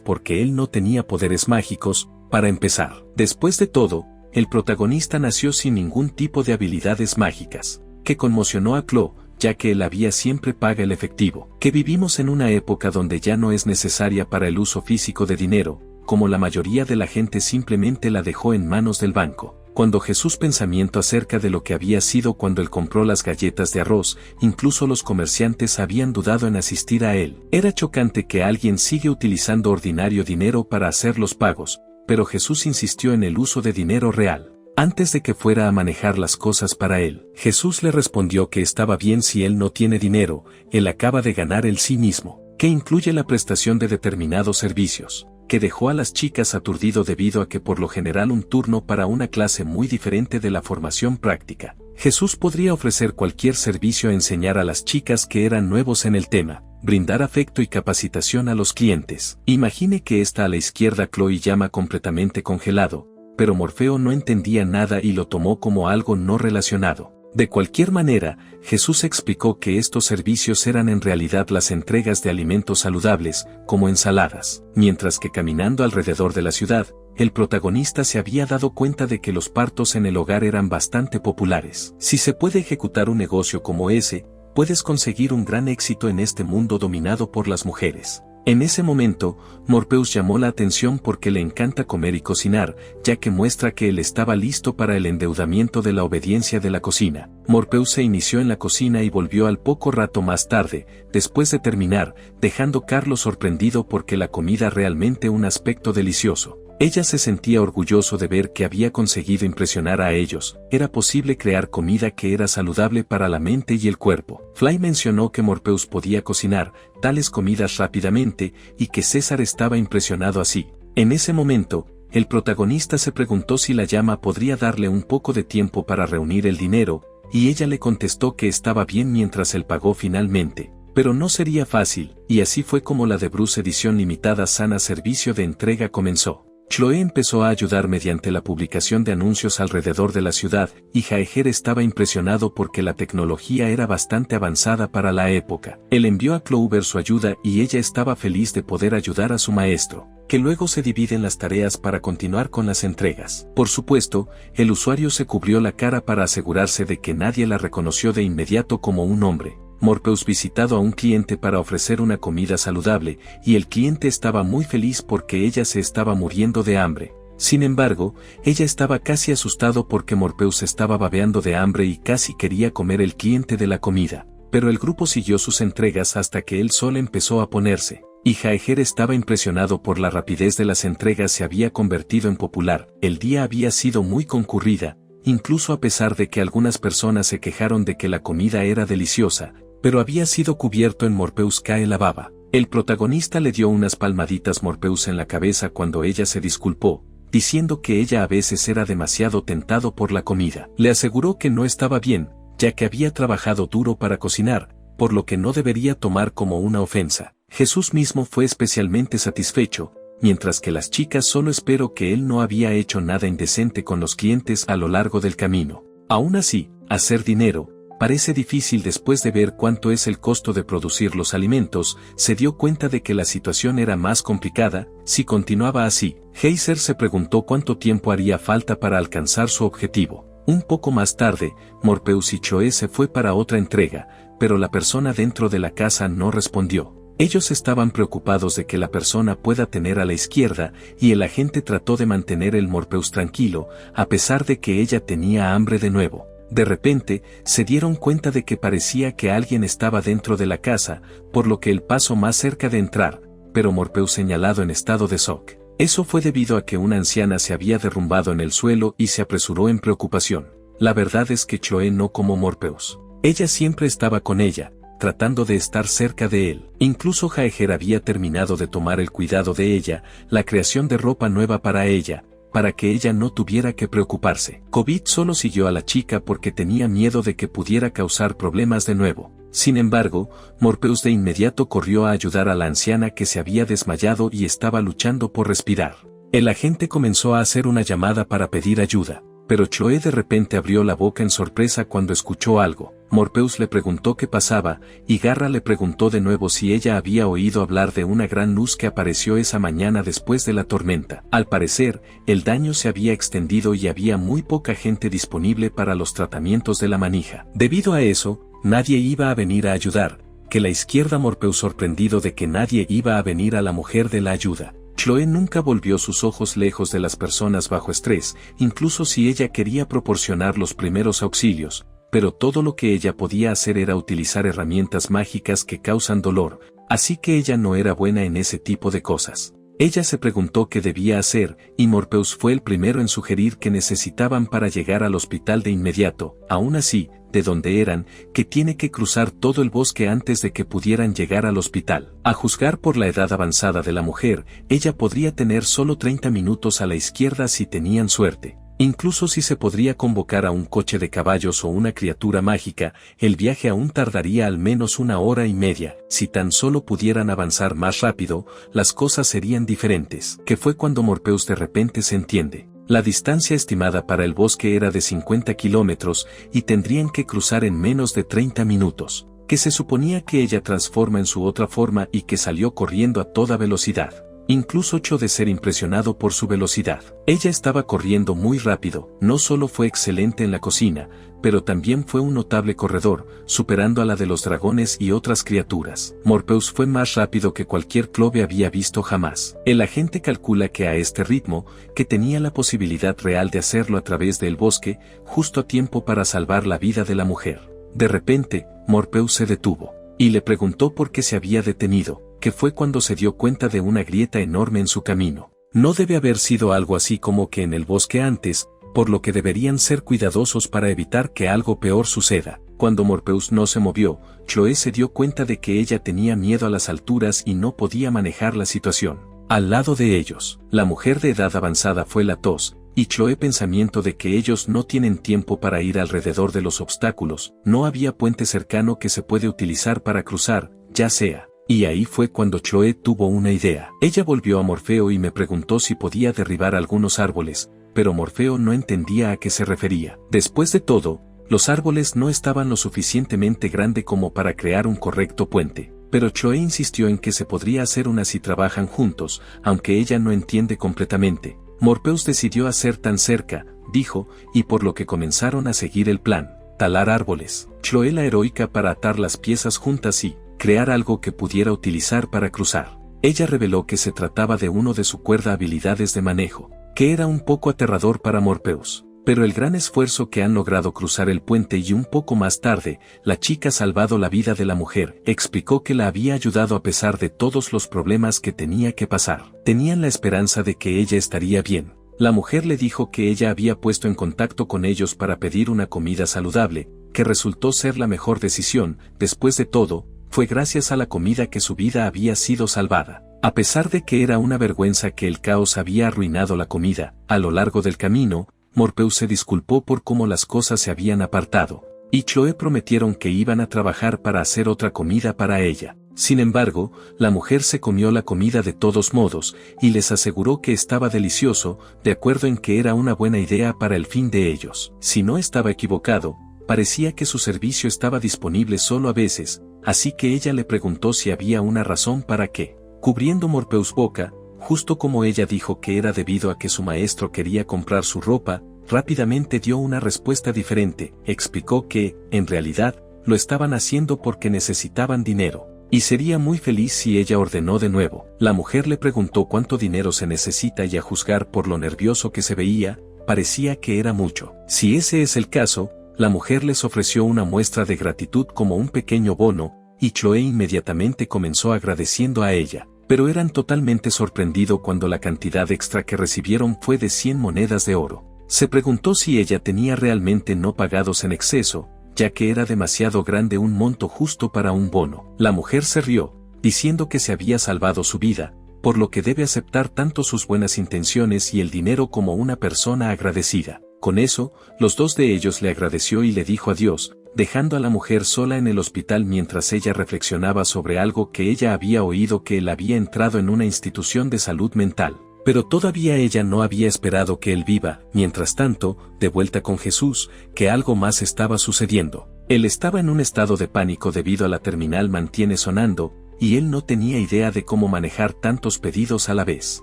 porque él no tenía poderes mágicos, para empezar. Después de todo, el protagonista nació sin ningún tipo de habilidades mágicas, que conmocionó a Chloe, ya que él había siempre paga el efectivo. Que vivimos en una época donde ya no es necesaria para el uso físico de dinero, como la mayoría de la gente simplemente la dejó en manos del banco. Cuando Jesús pensamiento acerca de lo que había sido cuando él compró las galletas de arroz, incluso los comerciantes habían dudado en asistir a él. Era chocante que alguien sigue utilizando ordinario dinero para hacer los pagos, pero Jesús insistió en el uso de dinero real. Antes de que fuera a manejar las cosas para él, Jesús le respondió que estaba bien si él no tiene dinero, él acaba de ganar el sí mismo, que incluye la prestación de determinados servicios, que dejó a las chicas aturdido debido a que por lo general un turno para una clase muy diferente de la formación práctica. Jesús podría ofrecer cualquier servicio a enseñar a las chicas que eran nuevos en el tema, brindar afecto y capacitación a los clientes. Imagine que está a la izquierda Chloe llama completamente congelado, pero Morfeo no entendía nada y lo tomó como algo no relacionado. De cualquier manera, Jesús explicó que estos servicios eran en realidad las entregas de alimentos saludables, como ensaladas. Mientras que caminando alrededor de la ciudad, el protagonista se había dado cuenta de que los partos en el hogar eran bastante populares. Si se puede ejecutar un negocio como ese, puedes conseguir un gran éxito en este mundo dominado por las mujeres. En ese momento, Morpheus llamó la atención porque le encanta comer y cocinar, ya que muestra que él estaba listo para el endeudamiento de la obediencia de la cocina. Morpheus se inició en la cocina y volvió al poco rato más tarde, después de terminar, dejando a Carlos sorprendido porque la comida realmente un aspecto delicioso. Ella se sentía orgulloso de ver que había conseguido impresionar a ellos. Era posible crear comida que era saludable para la mente y el cuerpo. Fly mencionó que Morpheus podía cocinar tales comidas rápidamente y que César estaba impresionado así. En ese momento, el protagonista se preguntó si la llama podría darle un poco de tiempo para reunir el dinero, y ella le contestó que estaba bien mientras él pagó finalmente. Pero no sería fácil, y así fue como la de Bruce edición limitada Sana servicio de entrega comenzó. Chloe empezó a ayudar mediante la publicación de anuncios alrededor de la ciudad, y Jaeger estaba impresionado porque la tecnología era bastante avanzada para la época. Él envió a Clover su ayuda y ella estaba feliz de poder ayudar a su maestro, que luego se dividen las tareas para continuar con las entregas. Por supuesto, el usuario se cubrió la cara para asegurarse de que nadie la reconoció de inmediato como un hombre. Morpheus visitado a un cliente para ofrecer una comida saludable, y el cliente estaba muy feliz porque ella se estaba muriendo de hambre. Sin embargo, ella estaba casi asustado porque Morpheus estaba babeando de hambre y casi quería comer el cliente de la comida. Pero el grupo siguió sus entregas hasta que el sol empezó a ponerse, y Jaeger estaba impresionado por la rapidez de las entregas. Se había convertido en popular. El día había sido muy concurrida, incluso a pesar de que algunas personas se quejaron de que la comida era deliciosa, pero había sido cubierto en Morpheus cae la baba. El protagonista le dio unas palmaditas Morpheus en la cabeza cuando ella se disculpó, diciendo que ella a veces era demasiado tentado por la comida. Le aseguró que no estaba bien, ya que había trabajado duro para cocinar, por lo que no debería tomar como una ofensa. Jesús mismo fue especialmente satisfecho, mientras que las chicas solo esperó que él no había hecho nada indecente con los clientes a lo largo del camino. Aún así, hacer dinero parece difícil. Después de ver cuánto es el costo de producir los alimentos, se dio cuenta de que la situación era más complicada. Si continuaba así, Heiser se preguntó cuánto tiempo haría falta para alcanzar su objetivo. Un poco más tarde, Morpheus y Chloe se fue para otra entrega, pero la persona dentro de la casa no respondió. Ellos estaban preocupados de que la persona pueda tener a la izquierda, y el agente trató de mantener el Morpheus tranquilo, a pesar de que ella tenía hambre de nuevo. De repente, se dieron cuenta de que parecía que alguien estaba dentro de la casa, por lo que el paso más cerca de entrar, pero Morpheus señalado en estado de shock. Eso fue debido a que una anciana se había derrumbado en el suelo y se apresuró en preocupación. La verdad es que Chloe no como Morpheus. Ella siempre estaba con ella, tratando de estar cerca de él. Incluso Jaeger había terminado de tomar el cuidado de ella, la creación de ropa nueva para ella, para que ella no tuviera que preocuparse. COVID solo siguió a la chica porque tenía miedo de que pudiera causar problemas de nuevo. Sin embargo, Morpheus de inmediato corrió a ayudar a la anciana que se había desmayado y estaba luchando por respirar. El agente comenzó a hacer una llamada para pedir ayuda, pero Chloe de repente abrió la boca en sorpresa cuando escuchó algo. Morpheus le preguntó qué pasaba, y Garra le preguntó de nuevo si ella había oído hablar de una gran luz que apareció esa mañana después de la tormenta. Al parecer, el daño se había extendido y había muy poca gente disponible para los tratamientos de la manija. Debido a eso, nadie iba a venir a ayudar, que la izquierda. Morpheus sorprendido de que nadie iba a venir a la mujer de la ayuda. Chloe nunca volvió sus ojos lejos de las personas bajo estrés, incluso si ella quería proporcionar los primeros auxilios, pero todo lo que ella podía hacer era utilizar herramientas mágicas que causan dolor, así que ella no era buena en ese tipo de cosas. Ella se preguntó qué debía hacer, y Morpheus fue el primero en sugerir que necesitaban para llegar al hospital de inmediato. Aún así, de donde eran, que tiene que cruzar todo el bosque antes de que pudieran llegar al hospital. A juzgar por la edad avanzada de la mujer, ella podría tener solo 30 minutos a la izquierda si tenían suerte. Incluso si se podría convocar a un coche de caballos o una criatura mágica, el viaje aún tardaría al menos 1 hora y media. Si tan solo pudieran avanzar más rápido, las cosas serían diferentes. Que fue cuando Morpheus de repente se entiende. La distancia estimada para el bosque era de 50 kilómetros y tendrían que cruzar en menos de 30 minutos. Que se suponía que ella transforma en su otra forma y que salió corriendo a toda velocidad. incluso echó de ser impresionado por su velocidad. Ella estaba corriendo muy rápido, no solo fue excelente en la cocina, pero también fue un notable corredor, superando a la de los dragones y otras criaturas. Morpheus fue más rápido que cualquier Clove había visto jamás. El agente calcula que a este ritmo, que tenía la posibilidad real de hacerlo a través del bosque, justo a tiempo para salvar la vida de la mujer. De repente, Morpheus se detuvo, y le preguntó por qué se había detenido, que fue cuando se dio cuenta de una grieta enorme en su camino. No debe haber sido algo así como que en el bosque antes, por lo que deberían ser cuidadosos para evitar que algo peor suceda. Cuando Morpheus no se movió, Chloe se dio cuenta de que ella tenía miedo a las alturas y no podía manejar la situación. Al lado de ellos, la mujer de edad avanzada fue la tos, y Chloe pensamiento de que ellos no tienen tiempo para ir alrededor de los obstáculos, no había puente cercano que se puede utilizar para cruzar, ya sea. Y ahí fue cuando Chloe tuvo una idea. Ella volvió a Morfeo y me preguntó si podía derribar algunos árboles, pero Morfeo no entendía a qué se refería. Después de todo, los árboles no estaban lo suficientemente grande como para crear un correcto puente, pero Chloe insistió en que se podría hacer una si trabajan juntos, aunque ella no entiende completamente. Morpheus decidió hacer tan cerca, dijo, y por lo que comenzaron a seguir el plan, talar árboles. Chloe la heroica para atar las piezas juntas y crear algo que pudiera utilizar para cruzar. Ella reveló que se trataba de uno de su cuerda habilidades de manejo, que era un poco aterrador para Morpheus. Pero el gran esfuerzo que han logrado cruzar el puente y un poco más tarde, la chica ha salvado la vida de la mujer, explicó que la había ayudado a pesar de todos los problemas que tenía que pasar. Tenían la esperanza de que ella estaría bien. La mujer le dijo que ella había puesto en contacto con ellos para pedir una comida saludable, que resultó ser la mejor decisión. Después de todo, fue gracias a la comida que su vida había sido salvada. A pesar de que era una vergüenza que el caos había arruinado la comida, a lo largo del camino, Morpheus se disculpó por cómo las cosas se habían apartado, y Chloe prometieron que iban a trabajar para hacer otra comida para ella. Sin embargo, la mujer se comió la comida de todos modos, y les aseguró que estaba delicioso, de acuerdo en que era una buena idea para el fin de ellos. Si no estaba equivocado, parecía que su servicio estaba disponible solo a veces, así que ella le preguntó si había una razón para qué. Cubriendo Morpheus boca, justo como ella dijo que era debido a que su maestro quería comprar su ropa, rápidamente dio una respuesta diferente. Explicó que, en realidad, lo estaban haciendo porque necesitaban dinero, y sería muy feliz si ella ordenó de nuevo. La mujer le preguntó cuánto dinero se necesita y a juzgar por lo nervioso que se veía, parecía que era mucho. Si ese es el caso, la mujer les ofreció una muestra de gratitud como un pequeño bono, y Chloe inmediatamente comenzó agradeciendo a ella. Pero eran totalmente sorprendido cuando la cantidad extra que recibieron fue de 100 monedas de oro. Se preguntó si ella tenía realmente no pagados en exceso, ya que era demasiado grande un monto justo para un bono. La mujer se rió, diciendo que se había salvado su vida, por lo que debe aceptar tanto sus buenas intenciones y el dinero como una persona agradecida. Con eso, los dos de ellos le agradeció y le dijo adiós, dejando a la mujer sola en el hospital mientras ella reflexionaba sobre algo que ella había oído, que él había entrado en una institución de salud mental. Pero todavía ella no había esperado que él viva. Mientras tanto, de vuelta con Jesús, que algo más estaba sucediendo. Él estaba en un estado de pánico debido a la terminal mantiene sonando, y él no tenía idea de cómo manejar tantos pedidos a la vez.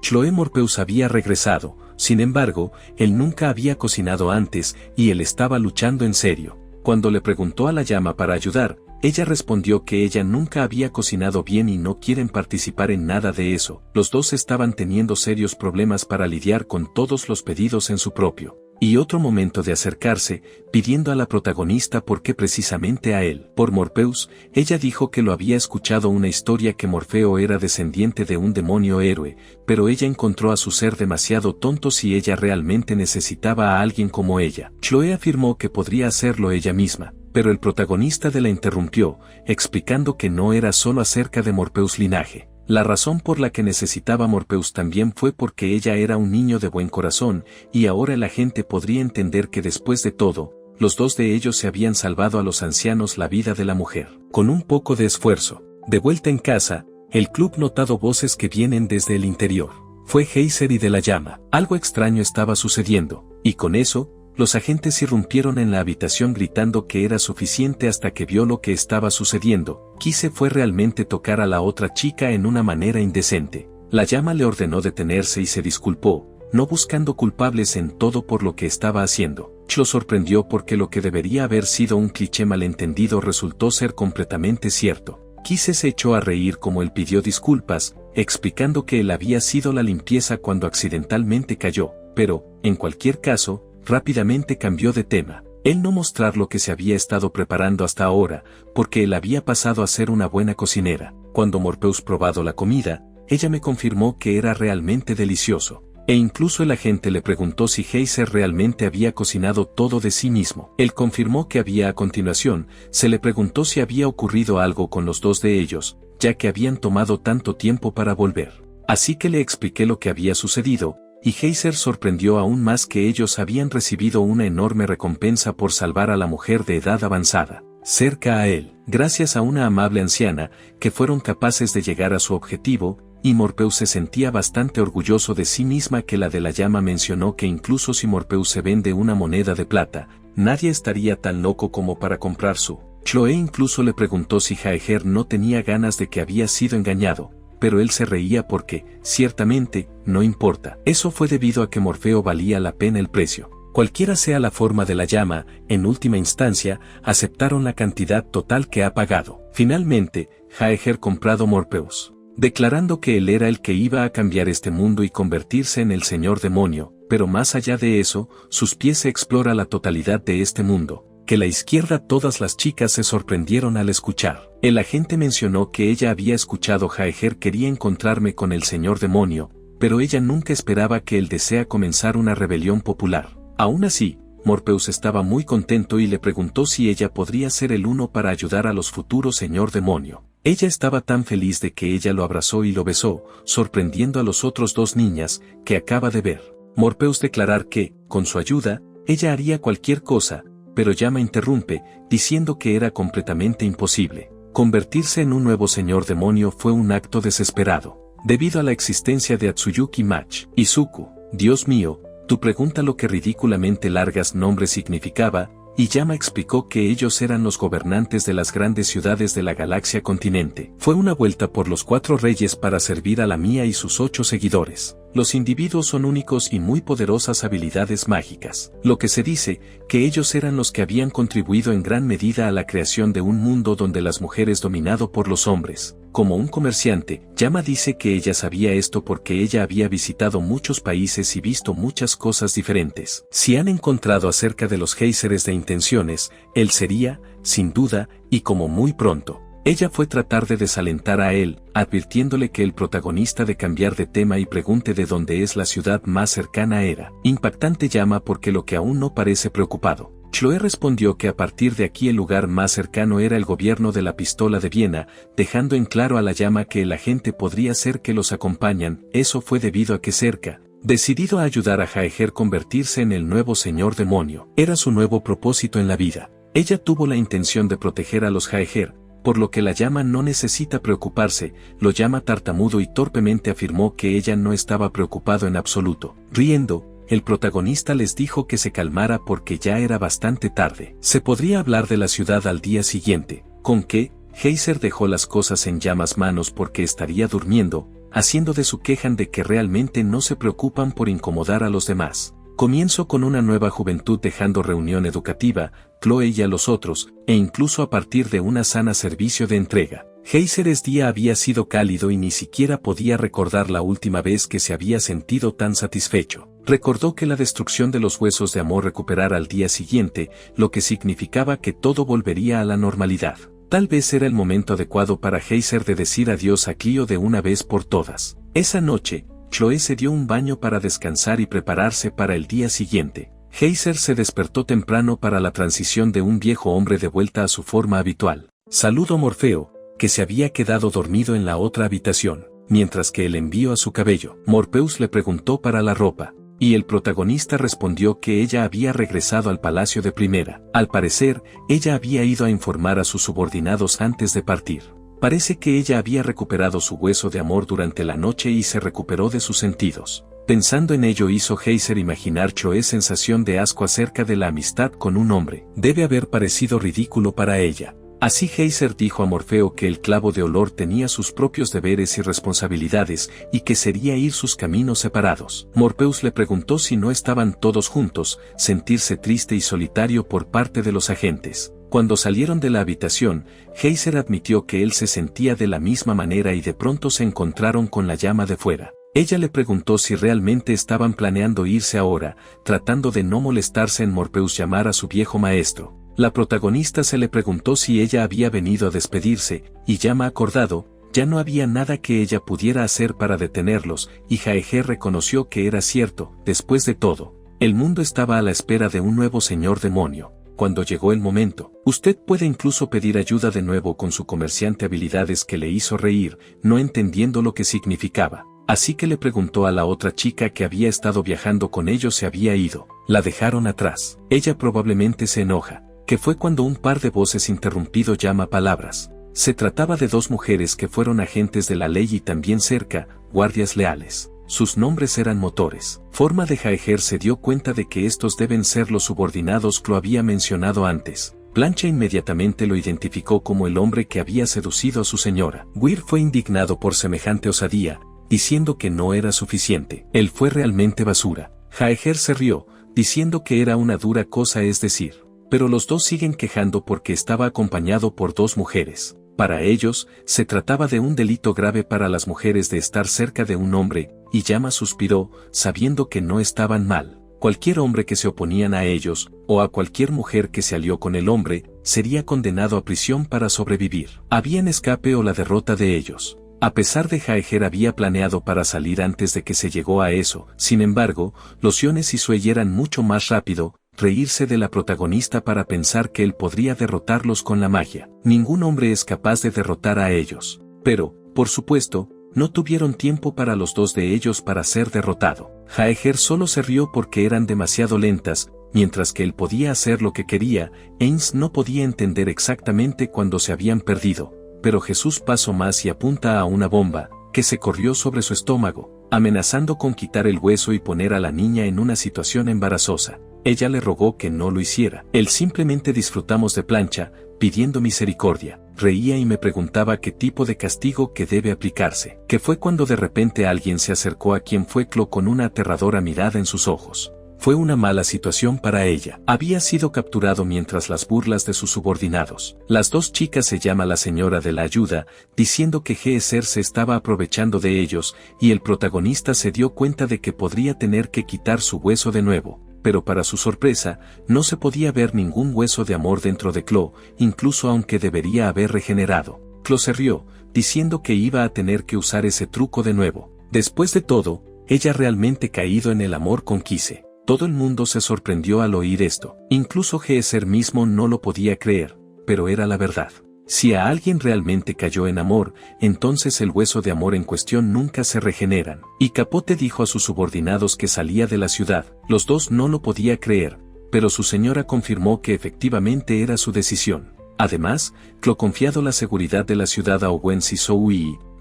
Chloe Morpheus había regresado, sin embargo, él nunca había cocinado antes, y él estaba luchando en serio. Cuando le preguntó a la llama para ayudar, ella respondió que ella nunca había cocinado bien y no quieren participar en nada de eso. Los dos estaban teniendo serios problemas para lidiar con todos los pedidos en su propio. Y otro momento de acercarse, pidiendo a la protagonista por qué precisamente a él. Por Morpheus, ella dijo que lo había escuchado una historia que Morfeo era descendiente de un demonio héroe, pero ella encontró a su ser demasiado tonto si ella realmente necesitaba a alguien como ella. Chloe afirmó que podría hacerlo ella misma, pero el protagonista la interrumpió, explicando que no era solo acerca de Morpheus linaje. La razón por la que necesitaba Morpheus también fue porque ella era un niño de buen corazón, y ahora la gente podría entender que después de todo, los dos de ellos se habían salvado a los ancianos la vida de la mujer. Con un poco de esfuerzo, de vuelta en casa, el club notado voces que vienen desde el interior. Fue Heiser y de la llama. Algo extraño estaba sucediendo, y con eso, los agentes irrumpieron en la habitación gritando que era suficiente hasta que vio lo que estaba sucediendo. Quise fue realmente tocar a la otra chica en una manera indecente. La llama le ordenó detenerse y se disculpó, no buscando culpables en todo por lo que estaba haciendo. Lo sorprendió porque lo que debería haber sido un cliché malentendido resultó ser completamente cierto. Kise se echó a reír como él pidió disculpas, explicando que él había sido la limpieza cuando accidentalmente cayó, pero, en cualquier caso, rápidamente cambió de tema. Él no mostrar lo que se había estado preparando hasta ahora, porque él había pasado a ser una buena cocinera. Cuando Morpheus probado la comida, ella me confirmó que era realmente delicioso. E incluso el agente le preguntó si Heiser realmente había cocinado todo de sí mismo. Él confirmó que había. A continuación, se le preguntó si había ocurrido algo con los dos de ellos, ya que habían tomado tanto tiempo para volver. Así que le expliqué lo que había sucedido, y Heiser sorprendió aún más que ellos habían recibido una enorme recompensa por salvar a la mujer de edad avanzada, cerca a él, gracias a una amable anciana, que fueron capaces de llegar a su objetivo, y Morpheus se sentía bastante orgulloso de sí misma. Que la de la llama mencionó que incluso si Morpheus se vende una moneda de plata, nadie estaría tan loco como para comprar su. Chloe incluso le preguntó si Jaeger no tenía ganas de que había sido engañado, pero él se reía porque, ciertamente, no importa. Eso fue debido a que Morfeo valía la pena el precio. Cualquiera sea la forma de la llama, en última instancia, aceptaron la cantidad total que ha pagado. Finalmente, Jaeger comprado Morpheus, declarando que él era el que iba a cambiar este mundo y convertirse en el señor demonio, pero más allá de eso, sus pies se explora la totalidad de este mundo, que la izquierda. Todas las chicas se sorprendieron al escuchar. El agente mencionó que ella había escuchado Jaeger quería encontrarme con el señor demonio, pero ella nunca esperaba que él desea comenzar una rebelión popular. Aún así, Morpheus estaba muy contento y le preguntó si ella podría ser el uno para ayudar a los futuros señor demonio. Ella estaba tan feliz de que ella lo abrazó y lo besó, sorprendiendo a los otros dos niñas, que acaba de ver. Morpheus declarar que, con su ayuda, ella haría cualquier cosa, pero Llama interrumpe, diciendo que era completamente imposible. Convertirse en un nuevo señor demonio fue un acto desesperado, debido a la existencia de Atsuyuki Mach. Izuku, Dios mío, tu pregunta lo que ridículamente largas nombres significaba, y Llama explicó que ellos eran los gobernantes de las grandes ciudades de la galaxia continente. Fue una vuelta por los 4 reyes para servir a la mía y sus 8 seguidores. Los individuos son únicos y muy poderosas habilidades mágicas. Lo que se dice, que ellos eran los que habían contribuido en gran medida a la creación de un mundo donde las mujeres dominado por los hombres. Como un comerciante, Llama dice que ella sabía esto porque ella había visitado muchos países y visto muchas cosas diferentes. Si han encontrado acerca de los géiseres de intenciones, él sería, sin duda, y como muy pronto. Ella fue tratar de desalentar a él, advirtiéndole que el protagonista de cambiar de tema y pregunte de dónde es la ciudad más cercana era. Impactante Llama porque lo que aún no parece preocupado. Chloe respondió que a partir de aquí el lugar más cercano era el gobierno de la pistola de Viena, dejando en claro a la Llama que el agente podría ser que los acompañan. Eso fue debido a que cerca, decidido a ayudar a Jaeger convertirse en el nuevo señor demonio, era su nuevo propósito en la vida. Ella tuvo la intención de proteger a los Jaeger, por lo que la Llama no necesita preocuparse. Lo Llama tartamudo y torpemente afirmó que ella no estaba preocupado en absoluto. Riendo, el protagonista les dijo que se calmara porque ya era bastante tarde. Se podría hablar de la ciudad al día siguiente, con que, Heiser dejó las cosas en Llamas manos porque estaría durmiendo, haciendo de su quejan de que realmente no se preocupan por incomodar a los demás. Comienzo con una nueva juventud dejando reunión educativa, Chloe y a los otros, e incluso a partir de una sana servicio de entrega. Heiser ese día había sido cálido y ni siquiera podía recordar la última vez que se había sentido tan satisfecho. Recordó que la destrucción de los huesos de amor recuperara al día siguiente, lo que significaba que todo volvería a la normalidad. Tal vez era el momento adecuado para Heiser de decir adiós a Clio de una vez por todas. Esa noche, Chloe se dio un baño para descansar y prepararse para el día siguiente. Heiser se despertó temprano para la transición de un viejo hombre de vuelta a su forma habitual. Saludó a Morfeo, que se había quedado dormido en la otra habitación, mientras que él envió a su cabello. Morpheus le preguntó para la ropa, y el protagonista respondió que ella había regresado al palacio de primera. Al parecer, ella había ido a informar a sus subordinados antes de partir. Parece que ella había recuperado su hueso de amor durante la noche y se recuperó de sus sentidos. Pensando en ello hizo Heiser imaginar Chloe's sensación de asco acerca de la amistad con un hombre. Debe haber parecido ridículo para ella. Así Geyser dijo a Morfeo que el clavo de olor tenía sus propios deberes y responsabilidades y que sería ir sus caminos separados. Morpheus le preguntó si no estaban todos juntos, sentirse triste y solitario por parte de los agentes. Cuando salieron de la habitación, Geyser admitió que él se sentía de la misma manera y de pronto se encontraron con la llama de fuera. Ella le preguntó si realmente estaban planeando irse ahora, tratando de no molestarse en Morpheus llamar a su viejo maestro. La protagonista se le preguntó si ella había venido a despedirse, y Llama acordado, ya no había nada que ella pudiera hacer para detenerlos, y Jaeger reconoció que era cierto. Después de todo, el mundo estaba a la espera de un nuevo señor demonio. Cuando llegó el momento, usted puede incluso pedir ayuda de nuevo con su comerciante habilidades que le hizo reír, no entendiendo lo que significaba. Así que le preguntó a la otra chica que había estado viajando con ellos si había ido. La dejaron atrás. Ella probablemente se enoja. Que fue cuando un par de voces interrumpido llama palabras. Se trataba de dos mujeres que fueron agentes de la ley y también cerca, guardias leales. Sus nombres eran Motores. Forma de Jaeger se dio cuenta de que estos deben ser los subordinados que lo había mencionado antes. Plancha inmediatamente lo identificó como el hombre que había seducido a su señora. Weir fue indignado por semejante osadía, diciendo que no era suficiente. Él fue realmente basura. Jaeger se rió, diciendo que era una dura cosa, es decir. Pero los dos siguen quejando porque estaba acompañado por dos mujeres. Para ellos, se trataba de un delito grave para las mujeres de estar cerca de un hombre, y Llama suspiró, sabiendo que no estaban mal. Cualquier hombre que se oponían a ellos, o a cualquier mujer que se alió con el hombre, sería condenado a prisión para sobrevivir. Habían escape o la derrota de ellos. A pesar de Jaeger había planeado para salir antes de que se llegó a eso, sin embargo, los Iones y Sui eran mucho más rápido, reírse de la protagonista para pensar que él podría derrotarlos con la magia. Ningún hombre es capaz de derrotar a ellos. Pero, por supuesto, no tuvieron tiempo para los dos de ellos para ser derrotado. Jaeger solo se rió porque eran demasiado lentas, mientras que él podía hacer lo que quería. Ains no podía entender exactamente cuándo se habían perdido, pero Jesús pasó más y apunta a una bomba, que se corrió sobre su estómago, amenazando con quitar el hueso y poner a la niña en una situación embarazosa. Ella le rogó que no lo hiciera. Él simplemente disfrutamos de Plancha, pidiendo misericordia. Reía y me preguntaba qué tipo de castigo que debe aplicarse. Que fue cuando de repente alguien se acercó a quien fue Clo con una aterradora mirada en sus ojos. Fue una mala situación para ella. Había sido capturado mientras las burlas de sus subordinados. Las dos chicas se llama la señora de la ayuda, diciendo que Geyser se estaba aprovechando de ellos, y el protagonista se dio cuenta de que podría tener que quitar su hueso de nuevo. Pero para su sorpresa, no se podía ver ningún hueso de amor dentro de Clo, incluso aunque debería haber regenerado. Clo se rió, diciendo que iba a tener que usar ese truco de nuevo. Después de todo, ella realmente caído en el amor con Kise. Todo el mundo se sorprendió al oír esto. Incluso Geyser mismo no lo podía creer, pero era la verdad. Si a alguien realmente cayó en amor, entonces el hueso de amor en cuestión nunca se regeneran. Y Capote dijo a sus subordinados que salía de la ciudad. Los dos no lo podía creer, pero su señora confirmó que efectivamente era su decisión. Además, Clo confiado la seguridad de la ciudad a Owen Sisou,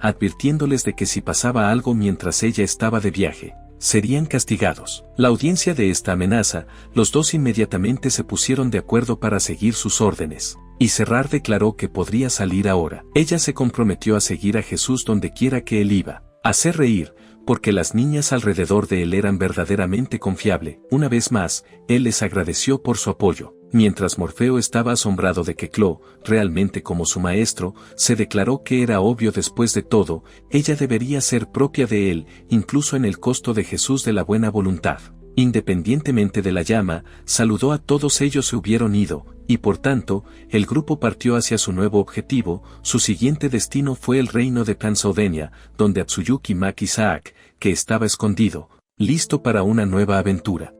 advirtiéndoles de que si pasaba algo mientras ella estaba de viaje, serían castigados. La audiencia de esta amenaza, los dos inmediatamente se pusieron de acuerdo para seguir sus órdenes. Y Serrar declaró que podría salir ahora. Ella se comprometió a seguir a Jesús donde quiera que él iba. Hacer reír, porque las niñas alrededor de él eran verdaderamente confiables. Una vez más, él les agradeció por su apoyo. Mientras Morfeo estaba asombrado de que Clo, realmente como su maestro, se declaró que era obvio después de todo, ella debería ser propia de él, incluso en el costo de Jesús de la buena voluntad. Independientemente de la llama, saludó a todos ellos se hubieron ido, y por tanto, el grupo partió hacia su nuevo objetivo. Su siguiente destino fue el reino de Pansodenia, donde Atsuyuki Maki Saak, que estaba escondido, listo para una nueva aventura.